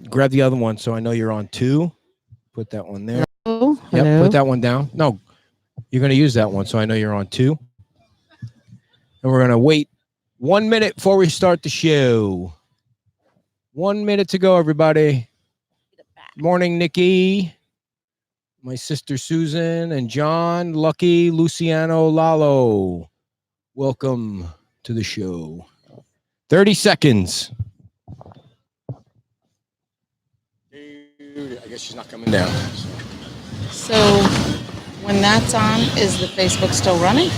Grab the other one so I know you're on 2. Put that one there. Hello. Yep, put that one down. No, you're going to use that one so I know you're on 2. And we're going to wait 1 minute before we start the show. 1 minute to go, everybody. Morning, Nikki. My sister Susan and John, Lucky, Luciano, Lalo. Welcome to the show. 30 seconds. Dude, I guess she's not coming down. So when that's on, is the Facebook still running?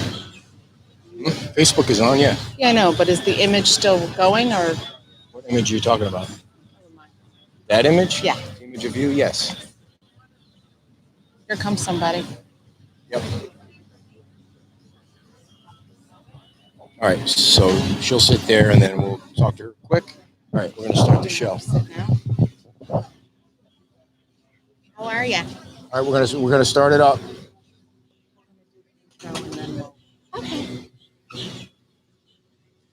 Facebook is on, yeah. Yeah, I know, but is the image still going or? What image are you talking about? That image? Yeah. The image of you, yes. Here comes somebody. Yep. All right, so she'll sit there and then we'll talk to her quick. All right, we're going to start the show. How are you? All right, we're gonna start it up. Okay.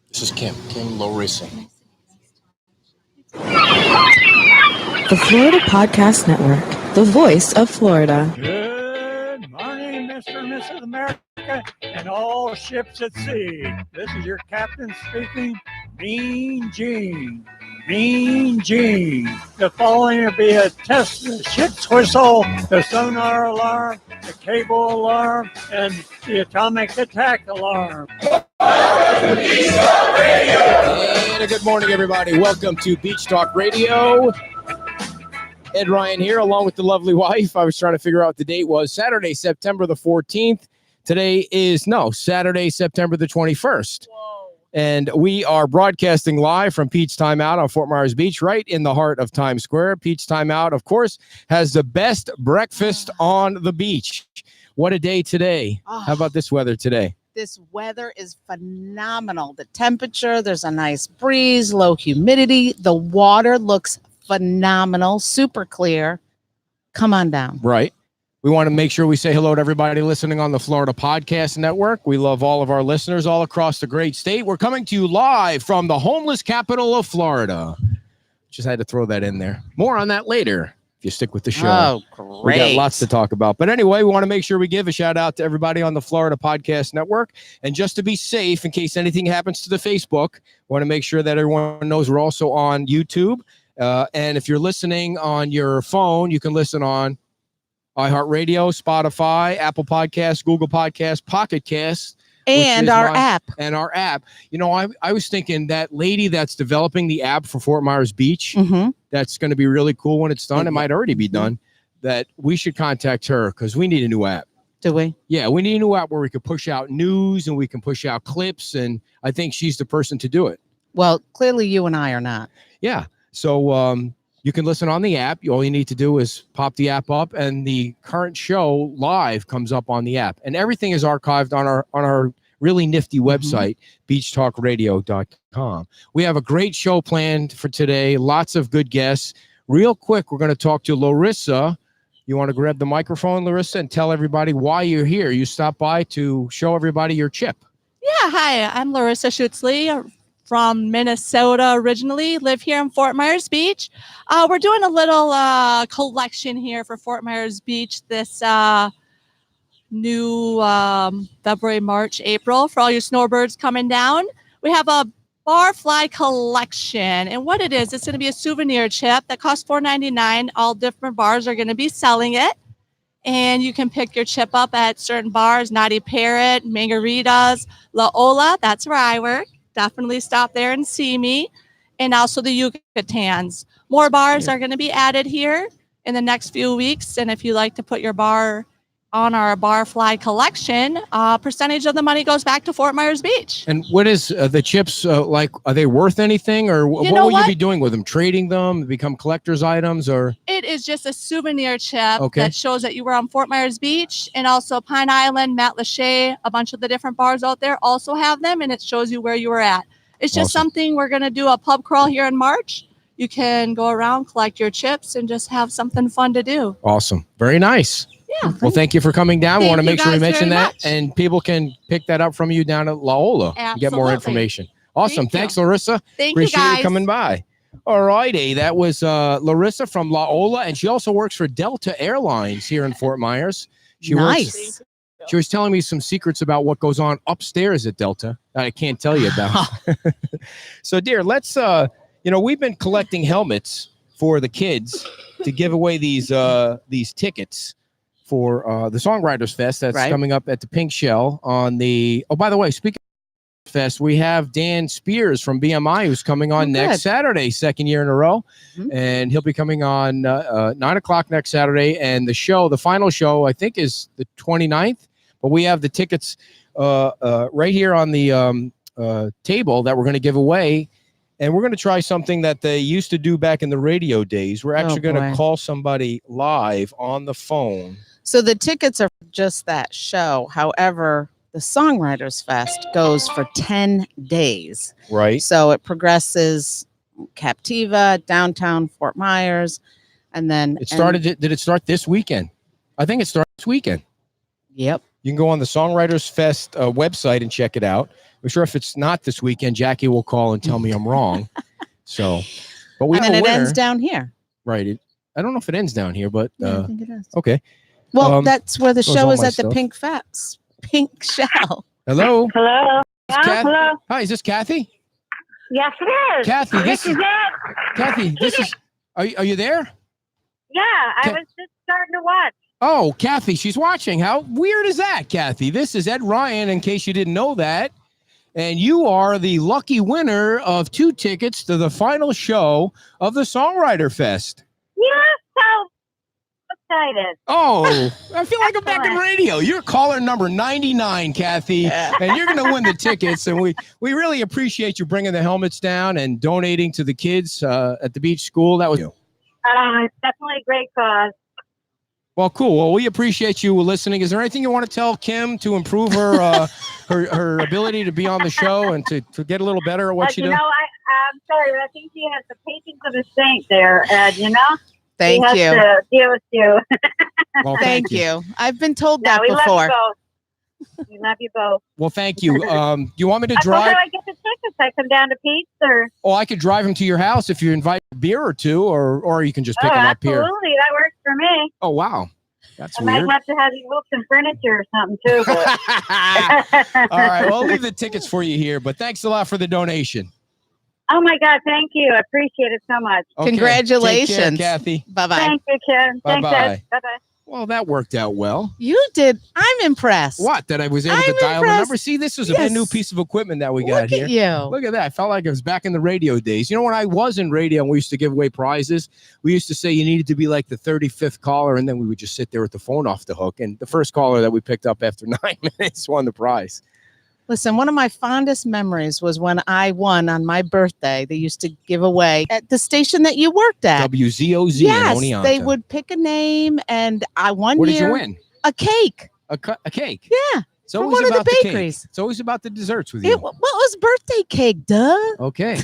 This is Kim Larissa. The Florida Podcast Network, the voice of Florida. Good morning, Mr. and Mrs. America, and all ships at sea. This is your captain speaking, Mean Gene. Mean Gene. The following will be a test of the ship's whistle, the sonar alarm, the cable alarm, and the atomic attack alarm. And a good morning, everybody. Welcome to Beach Talk Radio. Ed Ryan here, along with the lovely wife. I was trying to figure out what the date was. Saturday, September the 14th. Today is, Saturday, September the 21st. Whoa. And we are broadcasting live from Pete's Timeout on Fort Myers Beach, right in the heart of Times Square. Pete's Timeout, of course, has the best breakfast on the beach. What a day today. How about this weather today? This weather is phenomenal. The temperature, there's a nice breeze, low humidity. The water looks phenomenal, super clear. Come on down. Right. We want to make sure we say hello to everybody listening on the Florida Podcast Network. We love all of our listeners all across the great state. We're coming to you live from the homeless capital of Florida. Just had to throw that in there. More on that later if you stick with the show. Oh, great. We got lots to talk about. But anyway, we want to make sure we give a shout out to everybody on the Florida Podcast Network. And just to be safe, in case anything happens to the Facebook, we want to make sure that everyone knows we're also on YouTube. And if you're listening on your phone, you can listen on iHeartRadio, Spotify, Apple Podcasts, Google Podcasts, Pocket Casts. And our app. And our app. You know, I was thinking that lady that's developing the app for Fort Myers Beach, that's going to be really cool when it's done. It might already be done. That we should contact her because we need a new app. Do we? Yeah, we need a new app where we can push out news and we can push out clips. And I think she's the person to do it. Well, clearly you and I are not. Yeah. So you can listen on the app. All you need to do is pop the app up and the current show live comes up on the app. And everything is archived on our really nifty website, beachtalkradio.com. We have a great show planned for today. Lots of good guests. Real quick, we're going to talk to Larissa. You want to grab the microphone, Larissa, and tell everybody why you're here. You stopped by to show everybody your chip. Yeah, hi. I'm Larissa Schutzley from Minnesota originally, live here in Fort Myers Beach. We're doing a little collection here for Fort Myers Beach this new February, March, April for all your snowbirds coming down. We have a barfly collection, and what it is, it's going to be a souvenir chip that costs $4.99. All different bars are going to be selling it, and you can pick your chip up at certain bars, Naughty Parrot, Margaritas, La Ola, that's where I work. Definitely stop there and see me. And also the Yucatans. More bars are going to be added here in the next few weeks. And if you like to put your bar on our barfly collection, percentage of the money goes back to Fort Myers Beach. And what is the chips like? Are they worth anything, or what will you be doing with them? Trading them, become collector's items, or? It is just a souvenir chip that shows that you were on Fort Myers Beach, and also Pine Island, Matlacha, a bunch of the different bars out there also have them, and it shows you where you were at. It's just something. We're going to do a pub crawl here in March. You can go around, collect your chips, and just have something fun to do. Awesome. Very nice. Yeah. Well, thank you for coming down. We want to make sure we mention that. Much. And people can pick that up from you down at La Ola and get more information. Awesome. Thanks, Larissa. Thank Appreciate you, guys. you coming by. All righty. That was Larissa from La Ola, and she also works for Delta Airlines here in Fort Myers. She Nice. She was telling me some secrets about what goes on upstairs at Delta that I can't tell you about. So, dear, let's, we've been collecting helmets for the kids to give away these tickets for the Songwriters Fest that's coming up at the Pink Shell on the, oh, by the way, speaking of Fest, we have Dan Spears from BMI who's coming on next Saturday, second year in a row. And he'll be coming on 9 o'clock next Saturday. And the final show, I think, is the 29th. But we have the tickets right here on the table that we're going to give away. And we're going to try something that they used to do back in the radio days. We're actually going to call somebody live on the phone. So the tickets are just that show. However, the Songwriters Fest goes for 10 days. Right. So it progresses Captiva, downtown Fort Myers, and then it started. Did it start this weekend? I think it started this weekend. Yep. You can go on the Songwriters Fest website and check it out. I'm sure if it's not this weekend, Jackie will call and tell me I'm wrong. So, but we and have then a it winner. ends down here. Right. I don't know if it ends down here, but Yeah, I think it is. okay. Well, that's where the goes show all is my at the stuff. Pink Shell. Hello. Hello. Hello. Hi, is this Kathy? Yes, it is. Kathy, this is it. Kathy, this is. Are you there? Yeah, I was just starting to watch. Oh, Kathy, she's watching. How weird is that, Kathy? This is Ed Ryan, in case you didn't know that. And you are the lucky winner of 2 tickets to the final show of the Songwriter Fest. Yeah, so excited. Oh, I feel like I'm back in radio. You're caller number 99, Kathy, and you're going to win the tickets. And we really appreciate you bringing the helmets down and donating to the kids at the beach school. That was you. It's definitely a great cause. Well, cool. Well, we appreciate you listening. Is there anything you want to tell Kim to improve her her ability to be on the show and to get a little better at what she does? I'm sorry, but I think she has the patience of a saint there, Ed, Thank he you. has to deal with you. Well, Thank you. I've been told that we before. love you both. We love you both. Well, thank you. Do you want me to How drive? do I get the tickets? I come down to Pete's or? Oh, I could drive him to your house if you invite a beer or two, or you can just pick him up here. Absolutely, that works for me. Oh, wow. That's I weird. might have to have you move some furniture or something too. But... All right. Well, I'll leave the tickets for you here, but thanks a lot for the donation. Oh my God, thank you. I appreciate it so much. Okay. Congratulations. Take care, Kathy. Bye-bye. Thank you, Kim. Thanks, Bye-bye. Ed. Bye-bye. Well, that worked out well. You did. I'm impressed. What? That I was able to I'm dial the impressed. number? See, this is a brand new piece of equipment that we got Look here. at you. Look at that. I felt like I was back in the radio days. You know, when I was in radio and we used to give away prizes, we used to say you needed to be like the 35th caller, and then we would just sit there with the phone off the hook. And the first caller that we picked up after 9 minutes won the prize. Listen, one of my fondest memories was when I won on my birthday. They used to give away at the station that you worked at. WZOZ in Yes, Oneonta. they would pick a name, and I won. What did you win? A cake. A cake. Yeah. It's from always one of about the the cake. bakeries. It's always about the desserts with you. What was birthday cake, duh? Okay.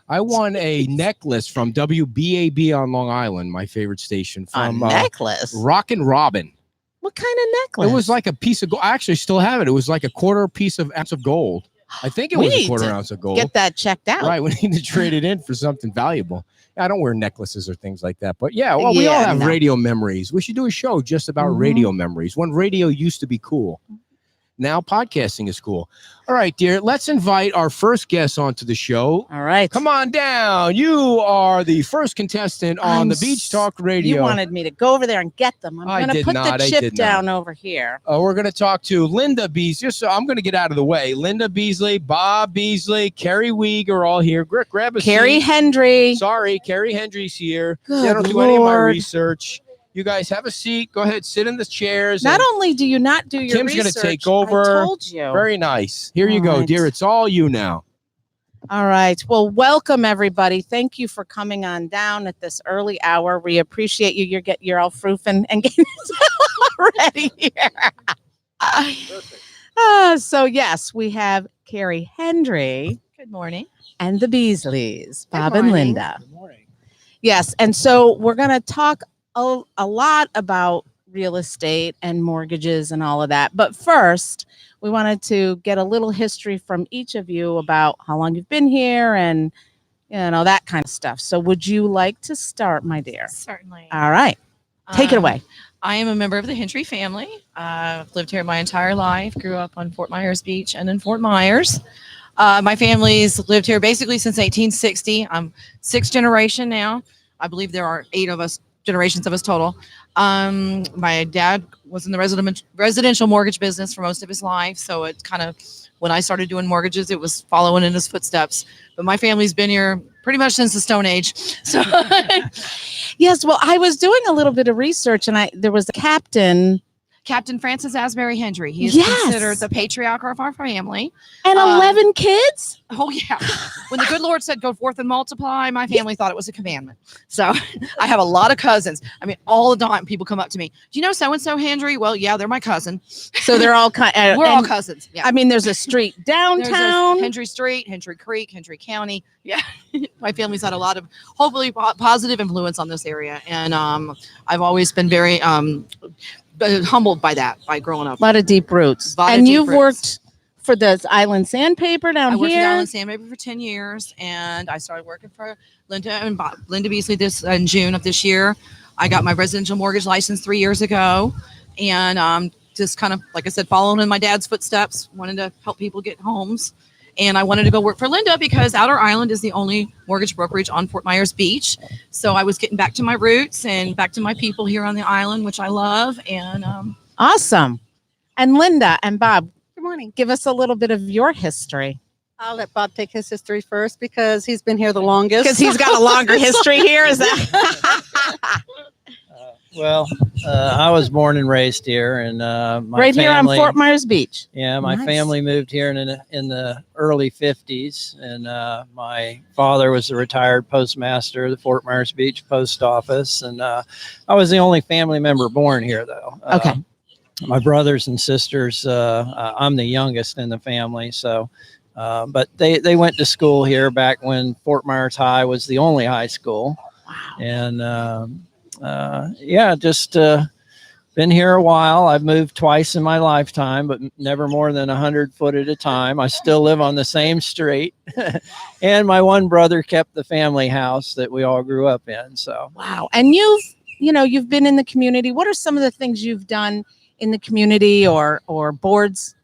I won a necklace from WBAB on Long Island, my favorite station. From a necklace? Rockin' Robin. What kind of necklace? It was like a piece of gold. I actually still have it. It was like a quarter ounce of gold. I think it We was a need quarter to ounce of gold. Get that checked out. Right. We need to trade it in for something valuable. I don't wear necklaces or things like that. But yeah, well, we all have radio memories. We should do a show just about radio memories. When radio used to be cool. Now podcasting is cool. All right, dear. Let's invite our first guest onto the show. All right. Come on down. You are the first contestant on the Beach Talk Radio. You wanted me to go over there and get them. I'm going to put the chip down over here. We're going to talk to Linda Beasley. So I'm going to get out of the way. Linda Beasley, Bob Beasley, Keri Weig are all here. Grab a Keri seat. Hendry. Sorry, Keri Hendry's here. Good I don't do any of my Lord. research. You guys have a seat. Go ahead, sit in the chairs. Not only do you not do your Kim's research, going to take over. I told you. Very nice. Here you go, right. dear. It's all you now. All right. Well, welcome everybody. Thank you for coming on down at this early hour. We appreciate you. You're all froofing and getting ready here. So yes, we have Keri Hendry. Good morning. And the Beasleys, Bob Good and morning. Linda. Good morning. Yes, and so we're going to talk a lot about real estate and mortgages and all of that. But first, we wanted to get a little history from each of you about how long you've been here and that kind of stuff. So would you like to start, my dear? Certainly. All right. Take it away. I am a member of the Hendry family. I've lived here my entire life, grew up on Fort Myers Beach and in Fort Myers. My family's lived here basically since 1860. I'm sixth generation now. I believe there are 8 of us, generations of us total. My dad was in the residential mortgage business for most of his life. So it kind of, when I started doing mortgages, it was following in his footsteps. But my family's been here pretty much since the Stone Age. So Yes, well, I was doing a little bit of research, and there was a Captain Francis Asbury Hendry. He is Yes. considered the patriarch of our family. and 11 kids. Oh, yeah. When the good Lord said, go forth and multiply, my family thought it was a commandment. So I have a lot of cousins. I mean, all the time people come up to me. Do you know so-and-so Hendry? Well, yeah, they're my cousin. So they're all kind. We're all cousins. Yeah. I mean, there's a street There's downtown. Hendry Street, Hendry Creek, Hendry County. Yeah. My family's had a lot of, hopefully, positive influence on this area. And I've always been very humbled by that, by growing up. A lot of deep roots. Lot of And deep you've roots. worked for the Island Sandpaper down I worked at here. Island Sandpaper for 10 years, and I started working for Linda Beasley in June of this year. I got my residential mortgage license 3 years ago, and just kind of, like I said, following in my dad's footsteps, wanted to help people get homes. And I wanted to go work for Linda because Outer Island is the only mortgage brokerage on Fort Myers Beach. So I was getting back to my roots and back to my people here on the island, which I love. And Awesome. And Linda and Bob, Good morning. give us a little bit of your history. I'll let Bob take his history first because he's been here the longest. Because he's got a longer history here. Is that? Well, I was born and raised here, and my Right here on family, Fort Myers Beach. Yeah, my Nice. family moved here in the early 50s, and my father was a retired postmaster of the Fort Myers Beach Post Office, and I was the only family member born here, though. Okay. My brothers and sisters, I'm the youngest in the family, so. But they went to school here back when Fort Myers High was the only high school. Wow. And just been here a while. I've moved twice in my lifetime, but never more than 100 foot at a time. I still live on the same street. And my one brother kept the family house that we all grew up in. So Wow. And you've been in the community. What are some of the things you've done in the community or boards,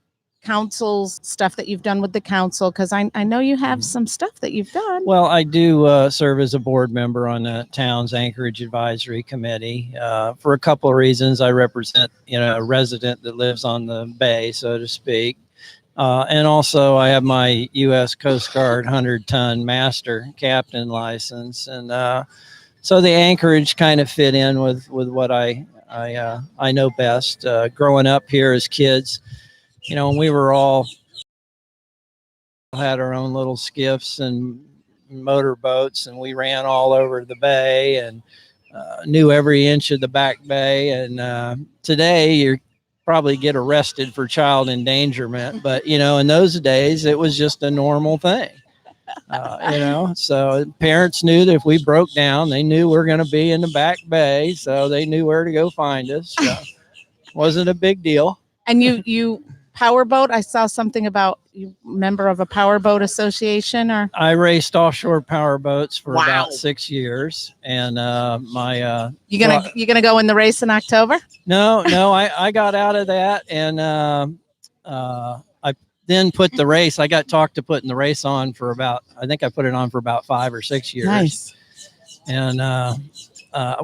councils, stuff that you've done with the council? Because I know you have some stuff that you've done. well, I do serve as a board member on the town's Anchorage Advisory Committee for a couple of reasons. I represent, a resident that lives on the bay, so to speak. And also I have my U.S. Coast Guard 100-ton master captain license. And so the Anchorage kind of fit in with what I know best. Growing up here as kids, when we were all had our own little skiffs and motorboats, and we ran all over the bay and knew every inch of the back bay. And today you probably get arrested for child endangerment, but in those days it was just a normal thing. So parents knew that if we broke down, they knew we're going to be in the back bay, so they knew where to go find us. So wasn't a big deal. And you powerboat. I saw something about you member of a powerboat association or I raced offshore power boats for Wow. about 6 years, and you gonna go in the race in October? no, I got out of that, and I then put the race. I got talked to putting the race on for I think I put it on for about 5 or 6 years. Nice. And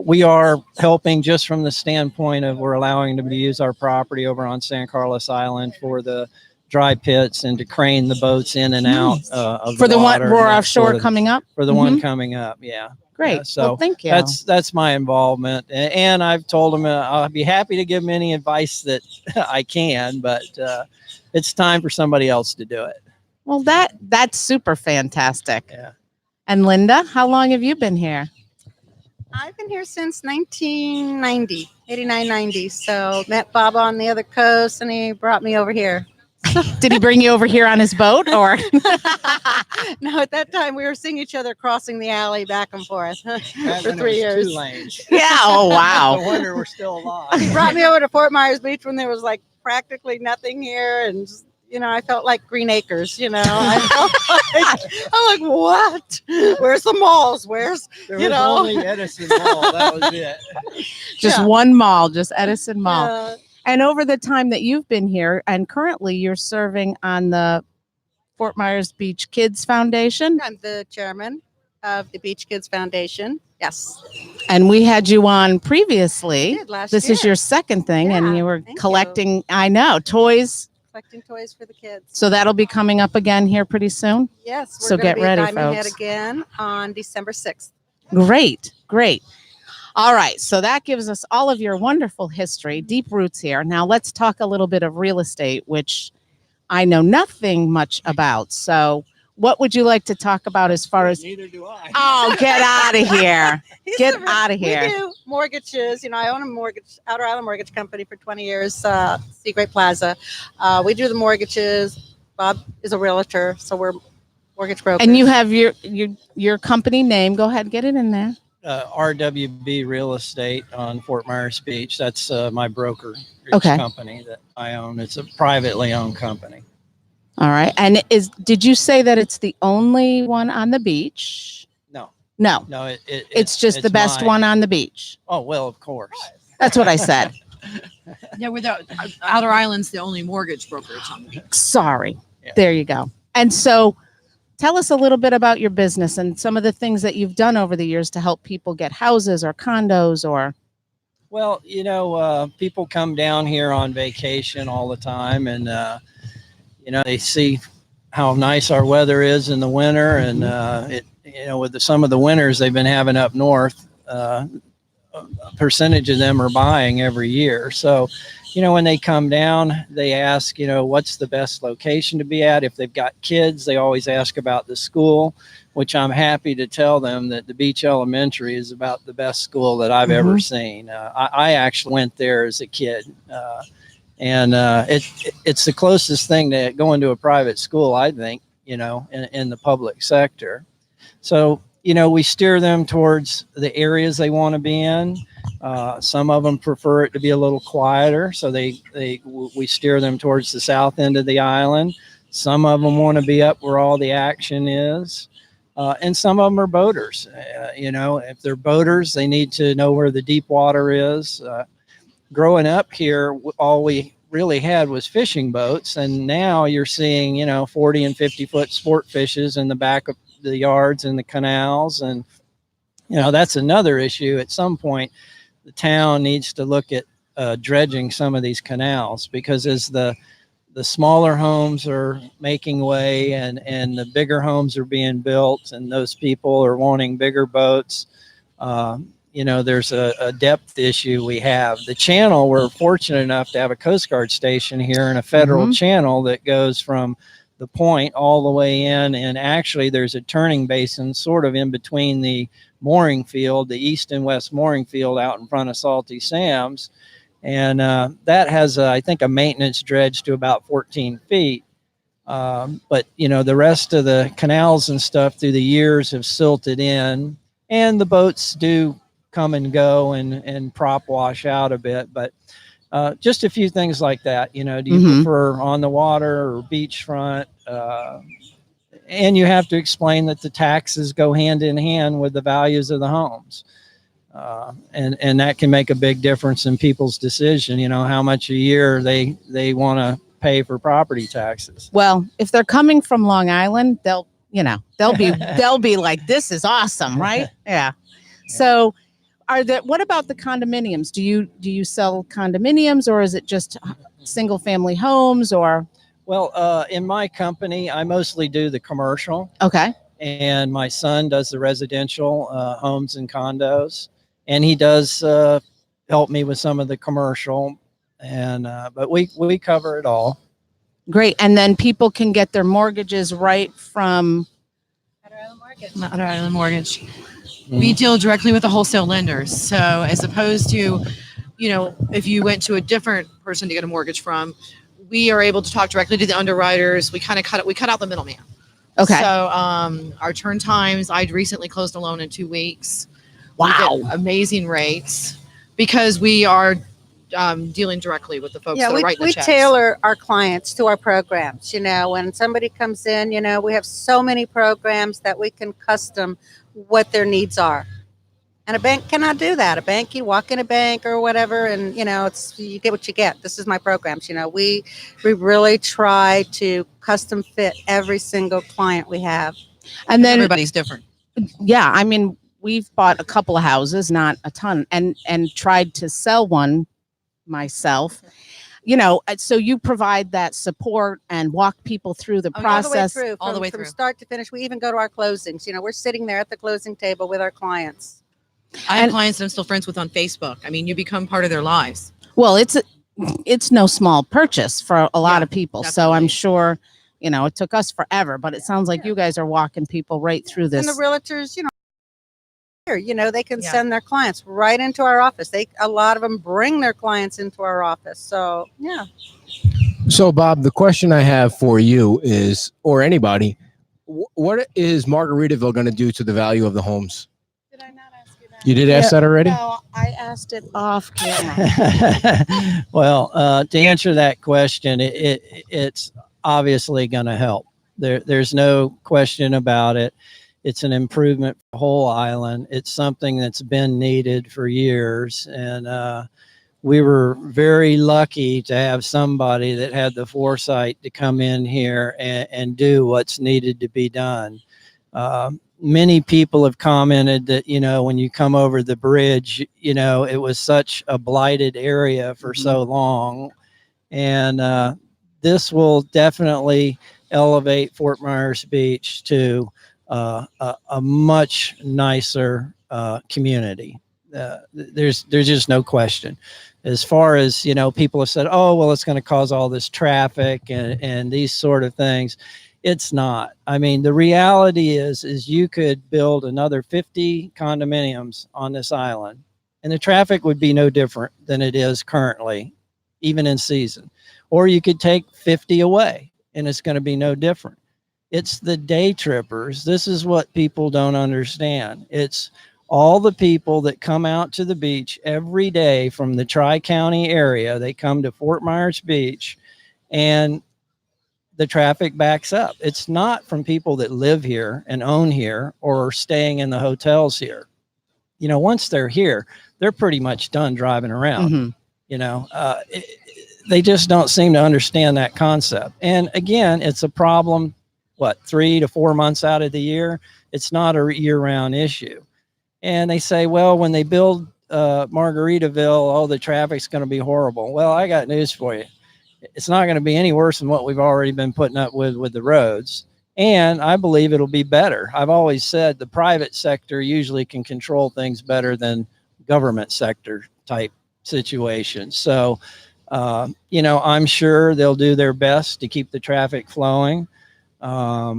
we are helping just from the standpoint of we're allowing them to use our property over on San Carlos Island for the dry pits and to crane the boats in and out of For the one water we're and that offshore sort of- coming up. for the one coming up. Yeah. Great. Yeah, so well, thank you. that's my involvement, and I've told them I'll be happy to give them any advice that I can, but it's time for somebody else to do it. Well, that's super fantastic. Yeah. And Linda, how long have you been here? I've been here since 1990, 89, 90. So met Bob on the other coast and he brought me over here. Did he bring you over here on his boat or? No, at that time we were seeing each other crossing the alley back and forth for When it 3 was years. 2 lanes. Yeah. Oh, No wow. wonder we're still alive. He brought me over to Fort Myers Beach when there was like practically nothing here. And just, I felt like Green Acres, I felt I'm like, what? Where's the malls? Where's, There was only Edison Mall. That was it. Just Yeah. one mall, just Edison Mall. Yeah. And over the time that you've been here, and currently you're serving on the Fort Myers Beach Kids Foundation. I'm the chairman of the Beach Kids Foundation. Yes. And we had you on previously. I did last This year. is your second thing, Yeah, and you were thank you. collecting, I know, toys. Collecting toys for the kids. So that'll be coming up again here pretty soon. Yes. We're So gonna get be ready, at Diamond Head folks. again on December 6th. Great, great. All right, so that gives us all of your wonderful history, deep roots here. Now let's talk a little bit of real estate, which I know nothing much about. So what would you like to talk about as far as? Neither do I. Oh, get out of here. Get out of here. We do mortgages. I own a Outer Island mortgage company for 20 years, Seagrape Plaza. We do the mortgages. Bob is a realtor, so we're mortgage brokers. And you have your company name. Go ahead, get it in there. RWB Real Estate on Fort Myers Beach. That's my broker company that I own. It's a privately owned company. All right. And did you say that it's the only one on the beach? No. No. No, It's just the best mine. one on the beach. Oh, well, of course. That's what I said. Yeah, without Outer Island's the only mortgage brokerage on the beach. Sorry. Yeah. There you go. And so tell us a little bit about your business and some of the things that you've done over the years to help people get houses or condos or. Well, people come down here on vacation all the time, and they see how nice our weather is in the winter, and with some of the winters they've been having up north, a percentage of them are buying every year. So, when they come down, they ask, what's the best location to be at? If they've got kids, they always ask about the school, which I'm happy to tell them that the Beach Elementary is about the best school that I've ever seen. I actually went there as a kid. And it's the closest thing to going to a private school, I think, in the public sector. So, we steer them towards the areas they want to be in. Some of them prefer it to be a little quieter, so we steer them towards the south end of the island. Some of them want to be up where all the action is. And some of them are boaters. If they're boaters, they need to know where the deep water is. Growing up here, all we really had was fishing boats, and now you're seeing 40 and 50-foot sport fishes in the back of the yards and the canals, and that's another issue. At some point, the town needs to look at dredging some of these canals, because as the smaller homes are making way and the bigger homes are being built, and those people are wanting bigger boats, there's a depth issue we have. The channel, we're fortunate enough to have a Coast Guard station here and a federal channel that goes from the point all the way in. And actually, there's a turning basin sort of in between the mooring field, the east and west mooring field out in front of Salty Sam's. And that has, I think, a maintenance dredge to about 14 feet. But, the rest of the canals and stuff through the years have silted in, and the boats do come and go and prop wash out a bit. But just a few things like that. Do you prefer on the water or beachfront? And you have to explain that the taxes go hand in hand with the values of the homes. And that can make a big difference in people's decision, how much a year they want to pay for property taxes. Well, if they're coming from Long Island, they'll be like, this is awesome, right? Yeah. So what about the condominiums? Do you sell condominiums, or is it just single family homes, or? Well, in my company, I mostly do the commercial. Okay. And my son does the residential homes and condos, and he does help me with some of the commercial. And but we cover it all. Great. And then people can get their mortgages right from Outer Island Mortgage. We deal directly with the wholesale lenders. So as opposed to, if you went to a different person to get a mortgage from, we are able to talk directly to the underwriters. We kind of cut out the middleman. Okay. So our turn times, I'd recently closed a loan in 2 weeks. Wow. We get amazing rates because we are dealing directly with the folks Yeah, that are writing we the checks. tailor our clients to our programs. You know, when somebody comes in, you know, we have so many programs that we can custom what their needs are. And a bank cannot do that. A bank, you walk in a bank or whatever, and you know, it's you get what you get. This is my programs. You know, we really try to custom fit every single client we have. And then Everybody's different. yeah, I mean, we've bought a couple of houses, not a ton, and tried to sell one myself. You know, so you provide that support and walk people through the Oh, process. All the way from through. start to finish. We even go to our closings. You know, we're sitting there at the closing table with our clients. I have And- clients that I'm still friends with on Facebook. I mean, you become part of their lives. Well, it's no small purchase for a lot Yeah, of people. So I'm definitely. sure, you know, it took us forever, but it sounds like you guys are walking people right through this. And the realtors, you know, here, you know, they can Yeah. send their clients right into our office. A lot of them bring their clients into our office. So yeah. So, Bob, the question I have for you is, or anybody, what is Margaritaville going to do to the value of the homes? Did I not ask you that? You did ask that already? No, I asked it off camera. Well, to answer that question, it's obviously going to help. There's no question about it. It's an improvement for the whole island. It's something that's been needed for years. And we were very lucky to have somebody that had the foresight to come in here and do what's needed to be done. Many people have commented that, you know, when you come over the bridge, you know, it was such a blighted area for so long. And this will definitely elevate Fort Myers Beach to a much nicer community. There's just no question. As far as, you know, people have said, oh, well, it's going to cause all this traffic and these sort of things. It's not. I mean, the reality is you could build another 50 condominiums on this island, and the traffic would be no different than it is currently, even in season. Or you could take 50 away, and it's going to be no different. It's the day trippers. This is what people don't understand. It's all the people that come out to the beach every day from the Tri-County area. They come to Fort Myers Beach, and the traffic backs up. It's not from people that live here and own here or are staying in the hotels here. You know, once they're here, they're pretty much done driving around. Mhm. You know, they just don't seem to understand that concept. And again, it's a problem, 3 to 4 months out of the year. It's not a year-round issue. And they say, well, when they build Margaritaville, all the traffic's going to be horrible. Well, I got news for you. It's not going to be any worse than what we've already been putting up with the roads. And I believe it'll be better. I've always said the private sector usually can control things better than government sector type situations. So, you know, I'm sure they'll do their best to keep the traffic flowing. A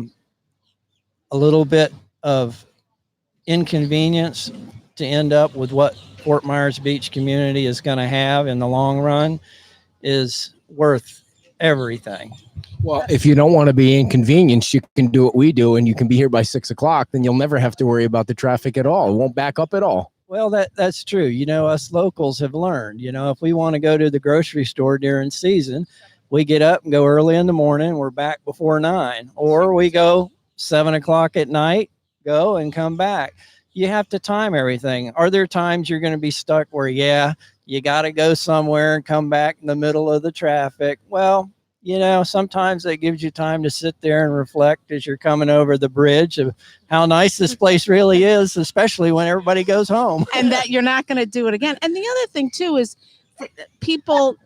little bit of inconvenience to end up with what Fort Myers Beach community is going to have in the long run is worth everything. Well, if you don't want to be inconvenienced, you can do what we do, and you can be here by 6 o'clock. Then you'll never have to worry about the traffic at all. It won't back up at all. Well, that's true. You know, us locals have learned, you know, if we want to go to the grocery store during season, we get up and go early in the morning. We're back before 9, or we go 7 o'clock at night, go and come back. You have to time everything. Are there times you're going to be stuck where, yeah, you got to go somewhere and come back in the middle of the traffic? Well, you know, sometimes that gives you time to sit there and reflect as you're coming over the bridge of how nice this place really is, especially when everybody goes home. And that you're not going to do it again. And the other thing too is people,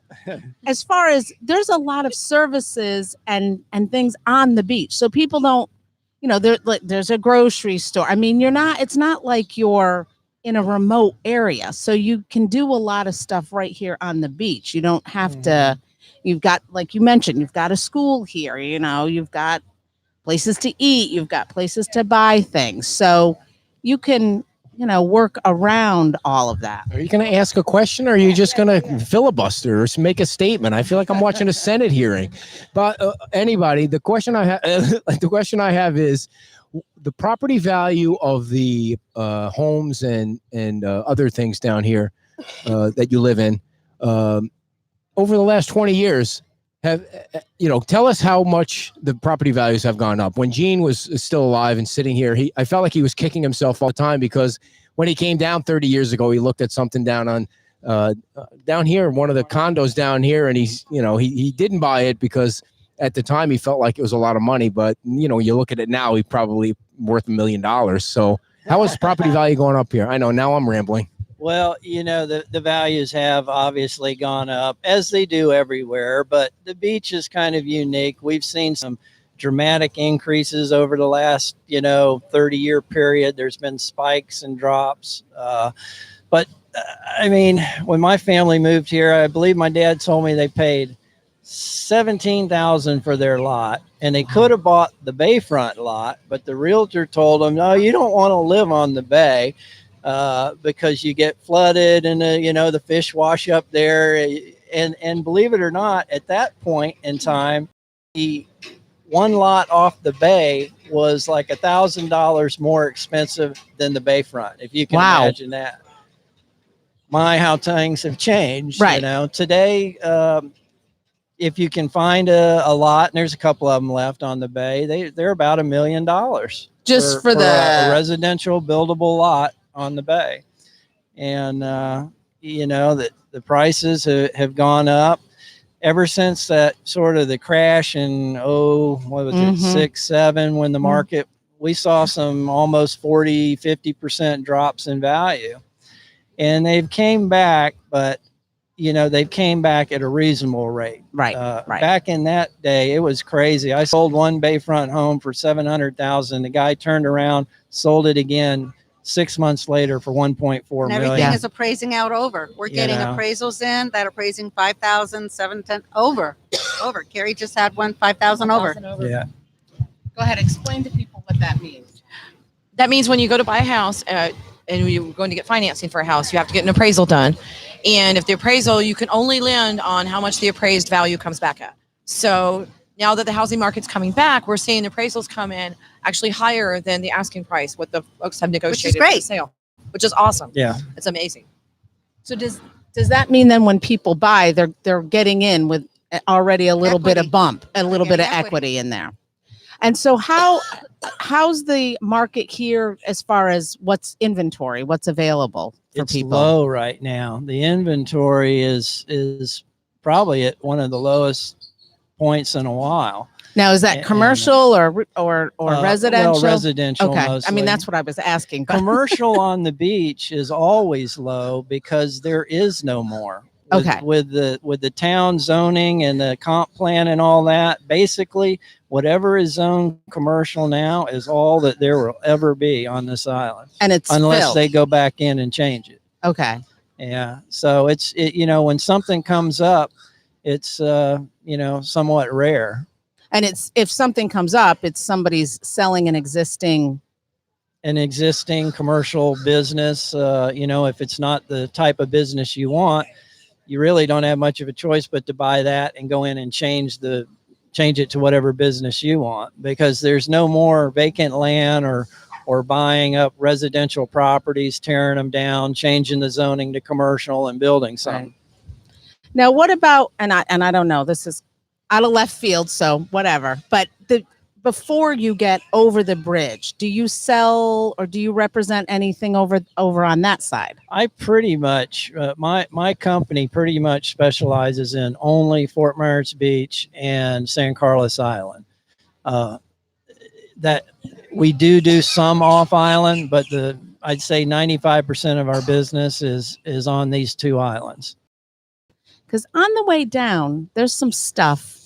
as far as there's a lot of services and things on the beach, so people don't, you know, there's a grocery store. I mean, it's not like you're in a remote area, so you can do a lot of stuff right here on the beach. You don't have to. You've got, like you mentioned, you've got a school here. You know, you've got places to eat. You've got places to buy things, so you can, you know, work around all of that. Are you going to ask a question, or are you just going to filibuster or make a statement? I feel like I'm watching a Senate hearing. But anybody, the question I have is the property value of the homes and other things down here that you live in. over the last 20 years, tell us how much the property values have gone up. When Gene was still alive and sitting here, I felt like he was kicking himself all the time because when he came down 30 years ago, he looked at something down here, one of the condos down here, and he didn't buy it because at the time he felt like it was a lot of money. But you look at it now, he's probably worth $1 million. So how is property value going up here? I know now I'm rambling. Well, the values have obviously gone up as they do everywhere, but the beach is kind of unique. We've seen some dramatic increases over the last, 30-year period. There's been spikes and drops. But when my family moved here, I believe my dad told me they paid $17,000 for their lot, and they could have bought the bayfront lot, but the realtor told them, no, you don't want to live on the bay. Because you get flooded and the fish wash up there, and believe it or not, at that point in time, the one lot off the bay was like $1,000 more expensive than the bayfront. If you can imagine that. How things have changed. Right. Today, if you can find a lot, and there's a couple of them left on the bay, they're about $1 million just for a residential buildable lot on the bay. And that the prices have gone up ever since that sort of the crash in 6, 7, when the market, we saw some almost 40-50% drops in value, and they've came back, but they've came back at a reasonable rate. Right. Back in that day, it was crazy. I sold one bayfront home for $700,000. The guy turned around, sold it again 6 months later for $1.4 and million. everything is appraising out over. We're getting appraisals in that are appraising 5,000, 710 over. Keri just had one 5,000 over. Yeah. Go ahead. Explain to people what that means. That means when you go to buy a house and you're going to get financing for a house, you have to get an appraisal done. And if the appraisal, you can only lend on how much the appraised value comes back at. So now that the housing market's coming back, we're seeing the appraisals come in actually higher than the asking price, what the folks have negotiated for the sale, which is awesome. Yeah. It's amazing. So does that mean then when people buy, they're getting in with already a little bit of bump, a little bit of equity in there? And so how's the market here as far as what's inventory, what's available for it's people? Low right now. The inventory is probably at one of the lowest points in a while. Now, is that commercial or residential? Well, residential. Okay. Mostly. That's what I was asking. Commercial on the beach is always low because there is no more. With the town zoning and the comp plan and all that, basically whatever is zoned commercial now is all that there will ever be on this island. And it's unless filled. They go back in and change it. Okay. Yeah. So it's when something comes up, it's somewhat rare. And if something comes up, it's somebody's selling an existing commercial business. If it's not the type of business you want, you really don't have much of a choice but to buy that and go in and change it to whatever business you want, because there's no more vacant land or buying up residential properties, tearing them down, changing the zoning to commercial and building something. Right. Now, what about, and I don't know, this is out of left field, so whatever, but before you get over the bridge, do you sell or do you represent anything over on that side? I pretty much, my company pretty much specializes in only Fort Myers Beach and San Carlos Island. That we do some off island, but I'd say 95% of our business is on these two islands. Because on the way down, there's some stuff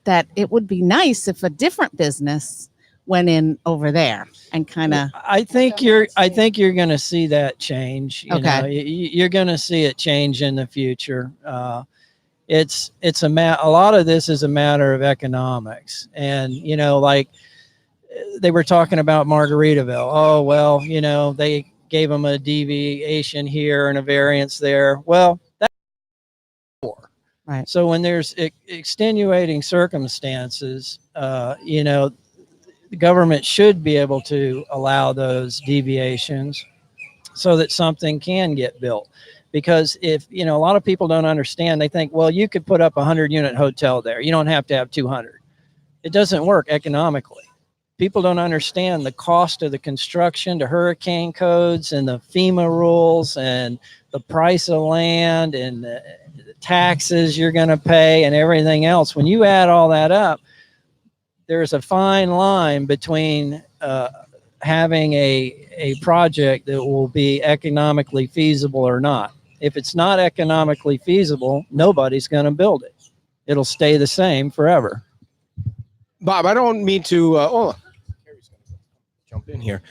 that it would be nice if a different business went in over there and kind of. I think you're going to see that change. You're going to see it change in the future. It's a lot of this is a matter of economics, and like they were talking about Margaritaville. Oh well, they gave them a deviation here and a variance there. Well, that's right. So when there's extenuating circumstances, the government should be able to allow those deviations so that something can get built. Because if, a lot of people don't understand, they think, well, you could put up a 100-unit hotel there. You don't have to have 200. It doesn't work economically. People don't understand the cost of the construction, the hurricane codes and the FEMA rules and the price of land and the taxes you're going to pay and everything else. When you add all that up, there's a fine line between having a project that will be economically feasible or not. If it's not economically feasible, nobody's going to build it. It'll stay the same forever. Bob, I don't mean to Keri's gonna jump in here,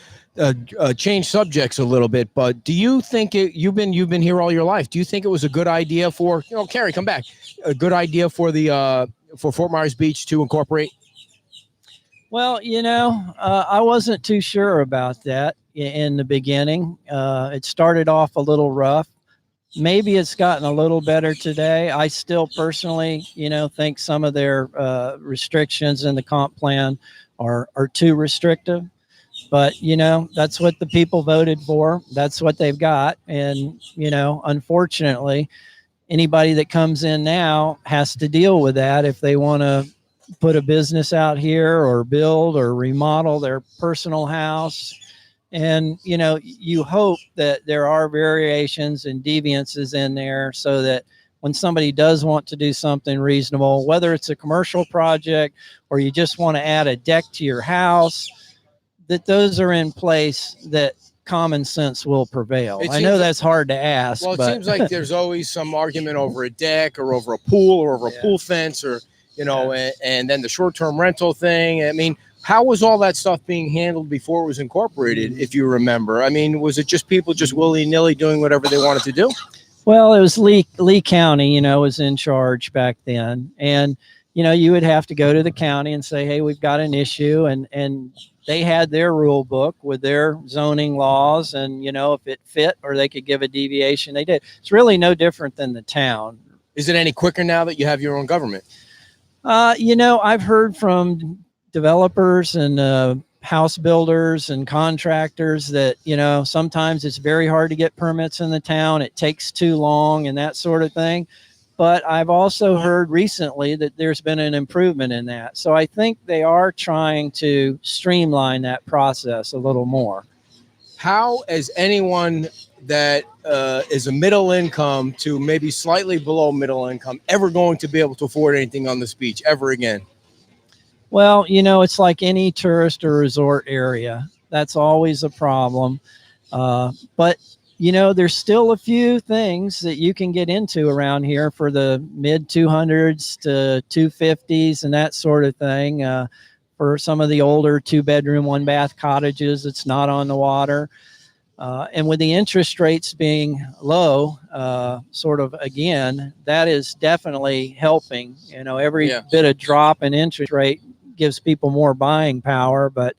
change subjects a little bit, but do you think you've been here all your life? Do you think it was a good idea for Keri, come back? A good idea for the for Fort Myers Beach to incorporate? Well, I wasn't too sure about that in the beginning. It started off a little rough. Maybe it's gotten a little better today. I still personally, think some of their restrictions in the comp plan are too restrictive. But, that's what the people voted for. That's what they've got. And, unfortunately, anybody that comes in now has to deal with that if they want to put a business out here or build or remodel their personal house. And, you hope that there are variations and deviances in there so that when somebody does want to do something reasonable, whether it's a commercial project or you just want to add a deck to your house, that those are in place that common sense will prevail. I know that's hard to ask. Well, it seems like there's always some argument over a deck or over a pool or over a pool fence or, and then the short-term rental thing. I mean, how was all that stuff being handled before it was incorporated, if you remember? I mean, was it just people just willy-nilly doing whatever they wanted to do? Well, it was Lee County, was in charge back then. And, you would have to go to the county and say, hey, we've got an issue. And they had their rule book with their zoning laws. And, if it fit or they could give a deviation, they did. It's really no different than the town. Is it any quicker now that you have your own government? I've heard from developers and house builders and contractors that, sometimes it's very hard to get permits in the town. It takes too long and that sort of thing. But I've also heard recently that there's been an improvement in that. So I think they are trying to streamline that process a little more. How is anyone that is a middle income to maybe slightly below middle income ever going to be able to afford anything on this beach ever again? Well, it's like any tourist or resort area. That's always a problem. But, there's still a few things that you can get into around here for the mid 200s to 250s and that sort of thing. For some of the older 2-bedroom, 1-bath cottages, it's not on the water. And with the interest rates being low, again, that is definitely helping. Every bit of drop in interest rate gives people more buying power, but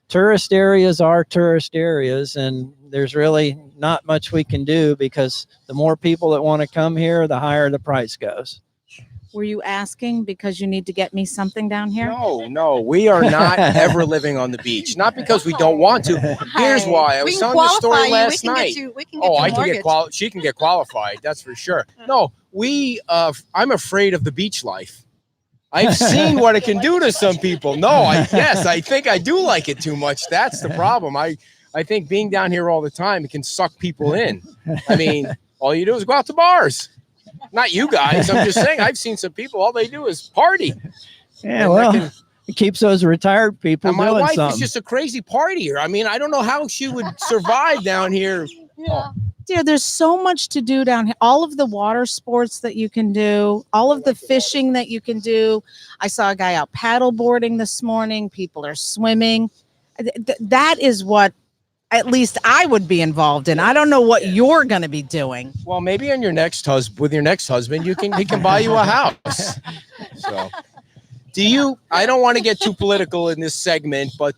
tourist areas are tourist areas, and there's really not much we can do because the more people that want to come here, the higher the price goes. Were you asking because you need to get me something down here? No, we are not ever living on the beach. Not because we don't want to. Here's why. I was telling the story last night. She can get qualified. That's for sure. No, I'm afraid of the beach life. I've seen what it can do to some people. I think I do like it too much. That's the problem. I think being down here all the time, it can suck people in. I mean, all you do is go out to bars. Not you guys. I'm just saying, I've seen some people, all they do is party. Yeah, well, it keeps those retired people and my doing wife something. is just a crazy partier. I mean, I don't know how she would survive down here. Yeah. Dear, there's so much to do down here. All of the water sports that you can do, all of the fishing that you can do. I saw a guy out paddle boarding this morning. People are swimming. That is what at least I would be involved in. I don't know what you're going to be doing. Well, maybe on your next with your next husband, he can buy you a house. So, I don't want to get too political in this segment, but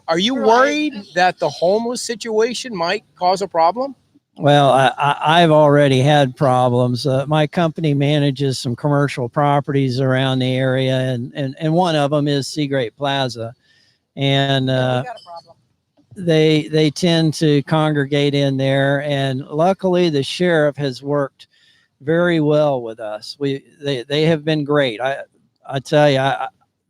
are you worried that the homeless situation might cause a problem? Well, I've already had problems. My company manages some commercial properties around the area, and one of them is Sea Great Plaza. And they tend to congregate in there, and luckily the sheriff has worked very well with us. They have been great. I tell you,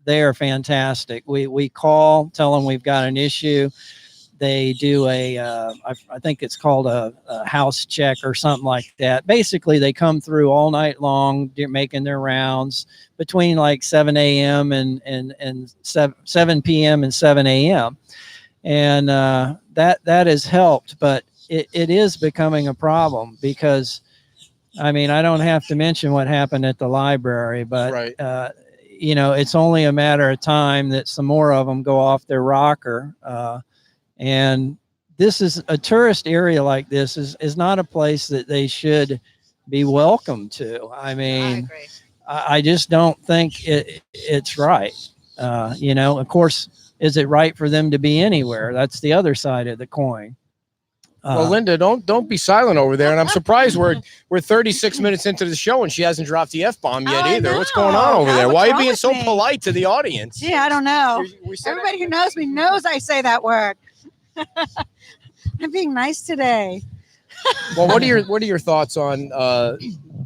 they are fantastic. We call, tell them we've got an issue. They do I think it's called a house check or something like that. Basically, they come through all night long, making their rounds between like 7 a.m. and 7 p.m. and 7 a.m. And that has helped, but it is becoming a problem because, I mean, I don't have to mention what happened at the library, but Right. It's only a matter of time that some more of them go off their rocker. And this is a tourist area like this is not a place that they should be welcome to. I mean, I just don't think it's right. Of course, is it right for them to be anywhere? That's the other side of the coin. Well, Linda, don't be silent over there. And I'm surprised we're 36 minutes into the show and she hasn't dropped the F-bomb yet either. What's going on over there? Why are you being so polite to the audience? Gee, I don't know. Everybody who knows me knows I say that word. I'm being nice today. Well, what are your thoughts on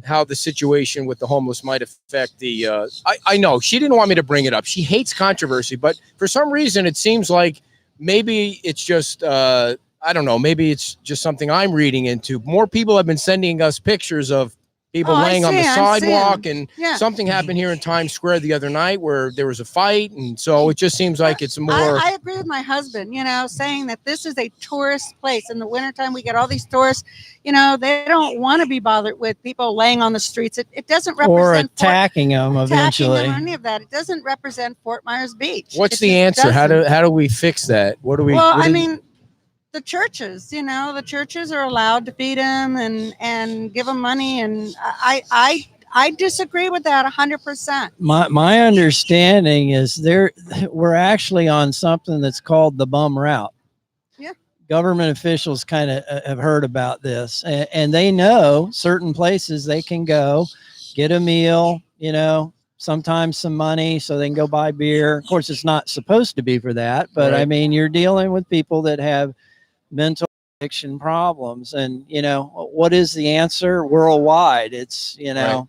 how the situation with the homeless might affect the? I know she didn't want me to bring it up. She hates controversy, but for some reason it seems like maybe it's just I don't know. Maybe it's just something I'm reading into. More people have been sending us pictures of people laying on the sidewalk, and something happened here in Times Square the other night where there was a fight, and so it just seems like it's more. I agree with my husband, saying that this is a tourist place. In the wintertime, we get all these tourists, they don't want to be bothered with people laying on the streets. It doesn't represent or attacking them eventually. Any of that. It doesn't represent Fort Myers Beach. What's the answer? How do we fix that? What do we? Well, I mean, the churches, the churches are allowed to feed them and give them money. And I disagree with that 100%. My understanding is we're actually on something that's called the bum route. Yeah. Government officials kind of have heard about this, and they know certain places they can go get a meal, sometimes some money so they can go buy beer. Of course, it's not supposed to be for that, but right. I mean, you're dealing with people that have mental addiction problems, and what is the answer worldwide? It's right.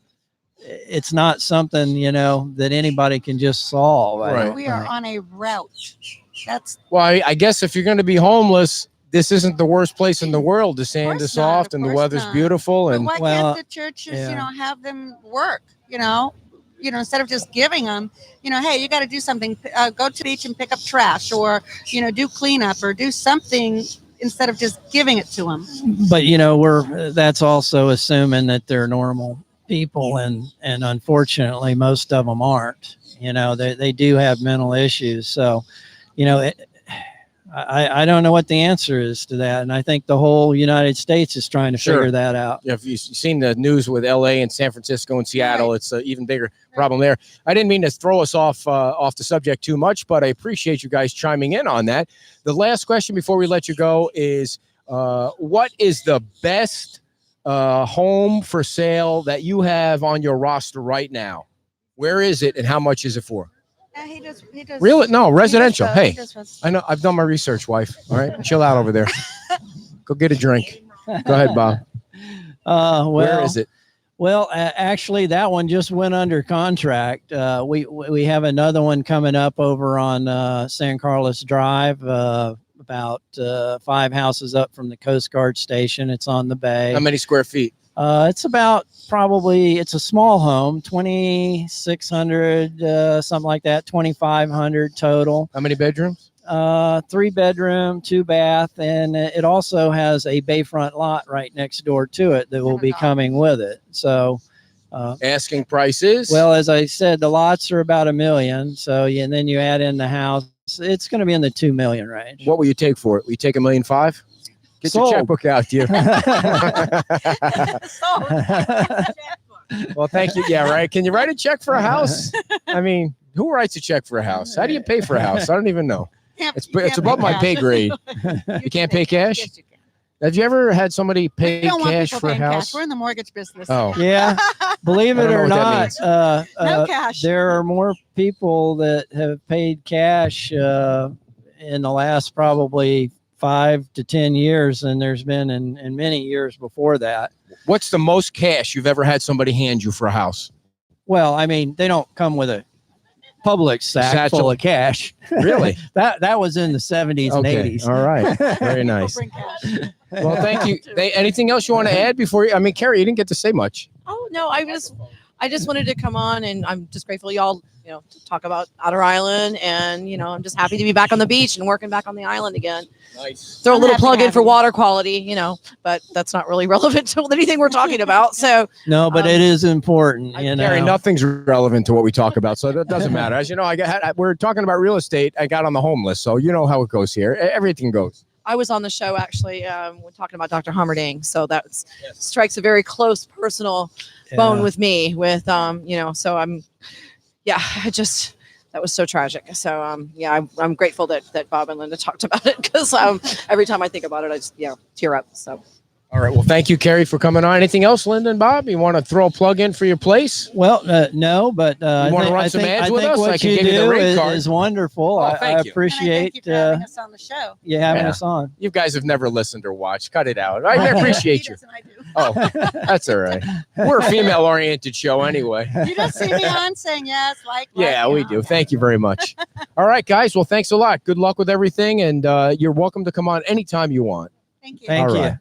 it's not something that anybody can just solve. Right. We are on a route. That's well, I guess if you're going to be homeless, this isn't the worst place in the world. The sand is soft and the weather's beautiful. And why can't the churches have them work? Instead of just giving them, hey, you got to do something. Go to the beach and pick up trash, or do cleanup, or do something instead of just giving it to them. But that's also assuming that they're normal people, and unfortunately most of them aren't. They do have mental issues. So I don't know what the answer is to that, and I think the whole United States is trying to figure that out. If you've seen the news with LA and San Francisco and Seattle, it's an even bigger problem there. I didn't mean to throw us off the subject too much, but I appreciate you guys chiming in on that. The last question before we let you go is, what is the best home for sale that you have on your roster right now? Where is it, and how much is it for? He does. Really? No, residential. He Hey, I know. I've done my research, wife. All right, chill out over there. Go get a drink. Go ahead, Bob. Where is it? Well, actually, that one just went under contract. We have another one coming up over on San Carlos Drive, about 5 houses up from the Coast Guard station. It's on the bay. How many square feet? It's about it's a small home, 2,600, something like that, 2,500 total. How many bedrooms? 3 bedroom, 2 bath, and it also has a bayfront lot right next door to it that will be coming with it. So, asking prices? Well, as I said, the lots are about $1 million. So, and then you add in the house, it's going to be in the $2 million range. What will you take for it? Will you take $1.5 million? Get Sold. your checkbook out, dear. Well, thank you. Yeah, right. Can you write a check for a house? I mean, who writes a check for a house? How do you pay for a house? I don't even know. It's above my pay grade. You can't pay cash? Yes, you can. Have you ever had somebody pay We don't want cash people for a paying house? cash. We're in the mortgage business. Oh. Yeah, believe I it don't know or what that not, No cash. there are more people that have paid cash in the last probably 5 to 10 years than there's been in many years before that. What's the most cash you've ever had somebody hand you for a house? Well, I mean, they don't come with a public sack Satchel. full of cash. Really? that was in the 70s and 80s. All right. Very nice. Well, thank you. Anything else you want to add before I mean, Keri, you didn't get to say much. Oh no, I just wanted to come on, and I'm just grateful y'all, to talk about Outer Island, and I'm just happy to be back on the beach and working back on the island again. Nice. Throw a I'm little happy plug to in have for you. water quality, but that's not really relevant to anything we're talking about. So No, but it is important, Keri, nothing's relevant to what we talk about, so that doesn't matter. As you know, we're talking about real estate. I got on the homeless, so you know how it goes here. Everything goes. I was on the show actually, we're talking about Dr. Hummerding. So that strikes a very close personal bone with me. So that was so tragic. So I'm grateful that Bob and Linda talked about it, because every time I think about it, I just tear up. So. All right. Well, thank you, Keri, for coming on. Anything else, Linda and Bob? You want to throw a plug in for your place? Well, no, but You wanna run some ads with us? I what can you give you the do rate card. is wonderful. Oh, I thank you. appreciate Thank you for having us on the show. you having Yeah. us on. You guys have never listened or watched. Cut it out. I appreciate you. I do. Oh, that's all right. We're a female-oriented show anyway. You just see me on saying yes, like. Yeah, we do. Thank you very much. All right, guys. Well, thanks a lot. Good luck with everything, and you're welcome to come on anytime you want. Thank you. Thank All you. right.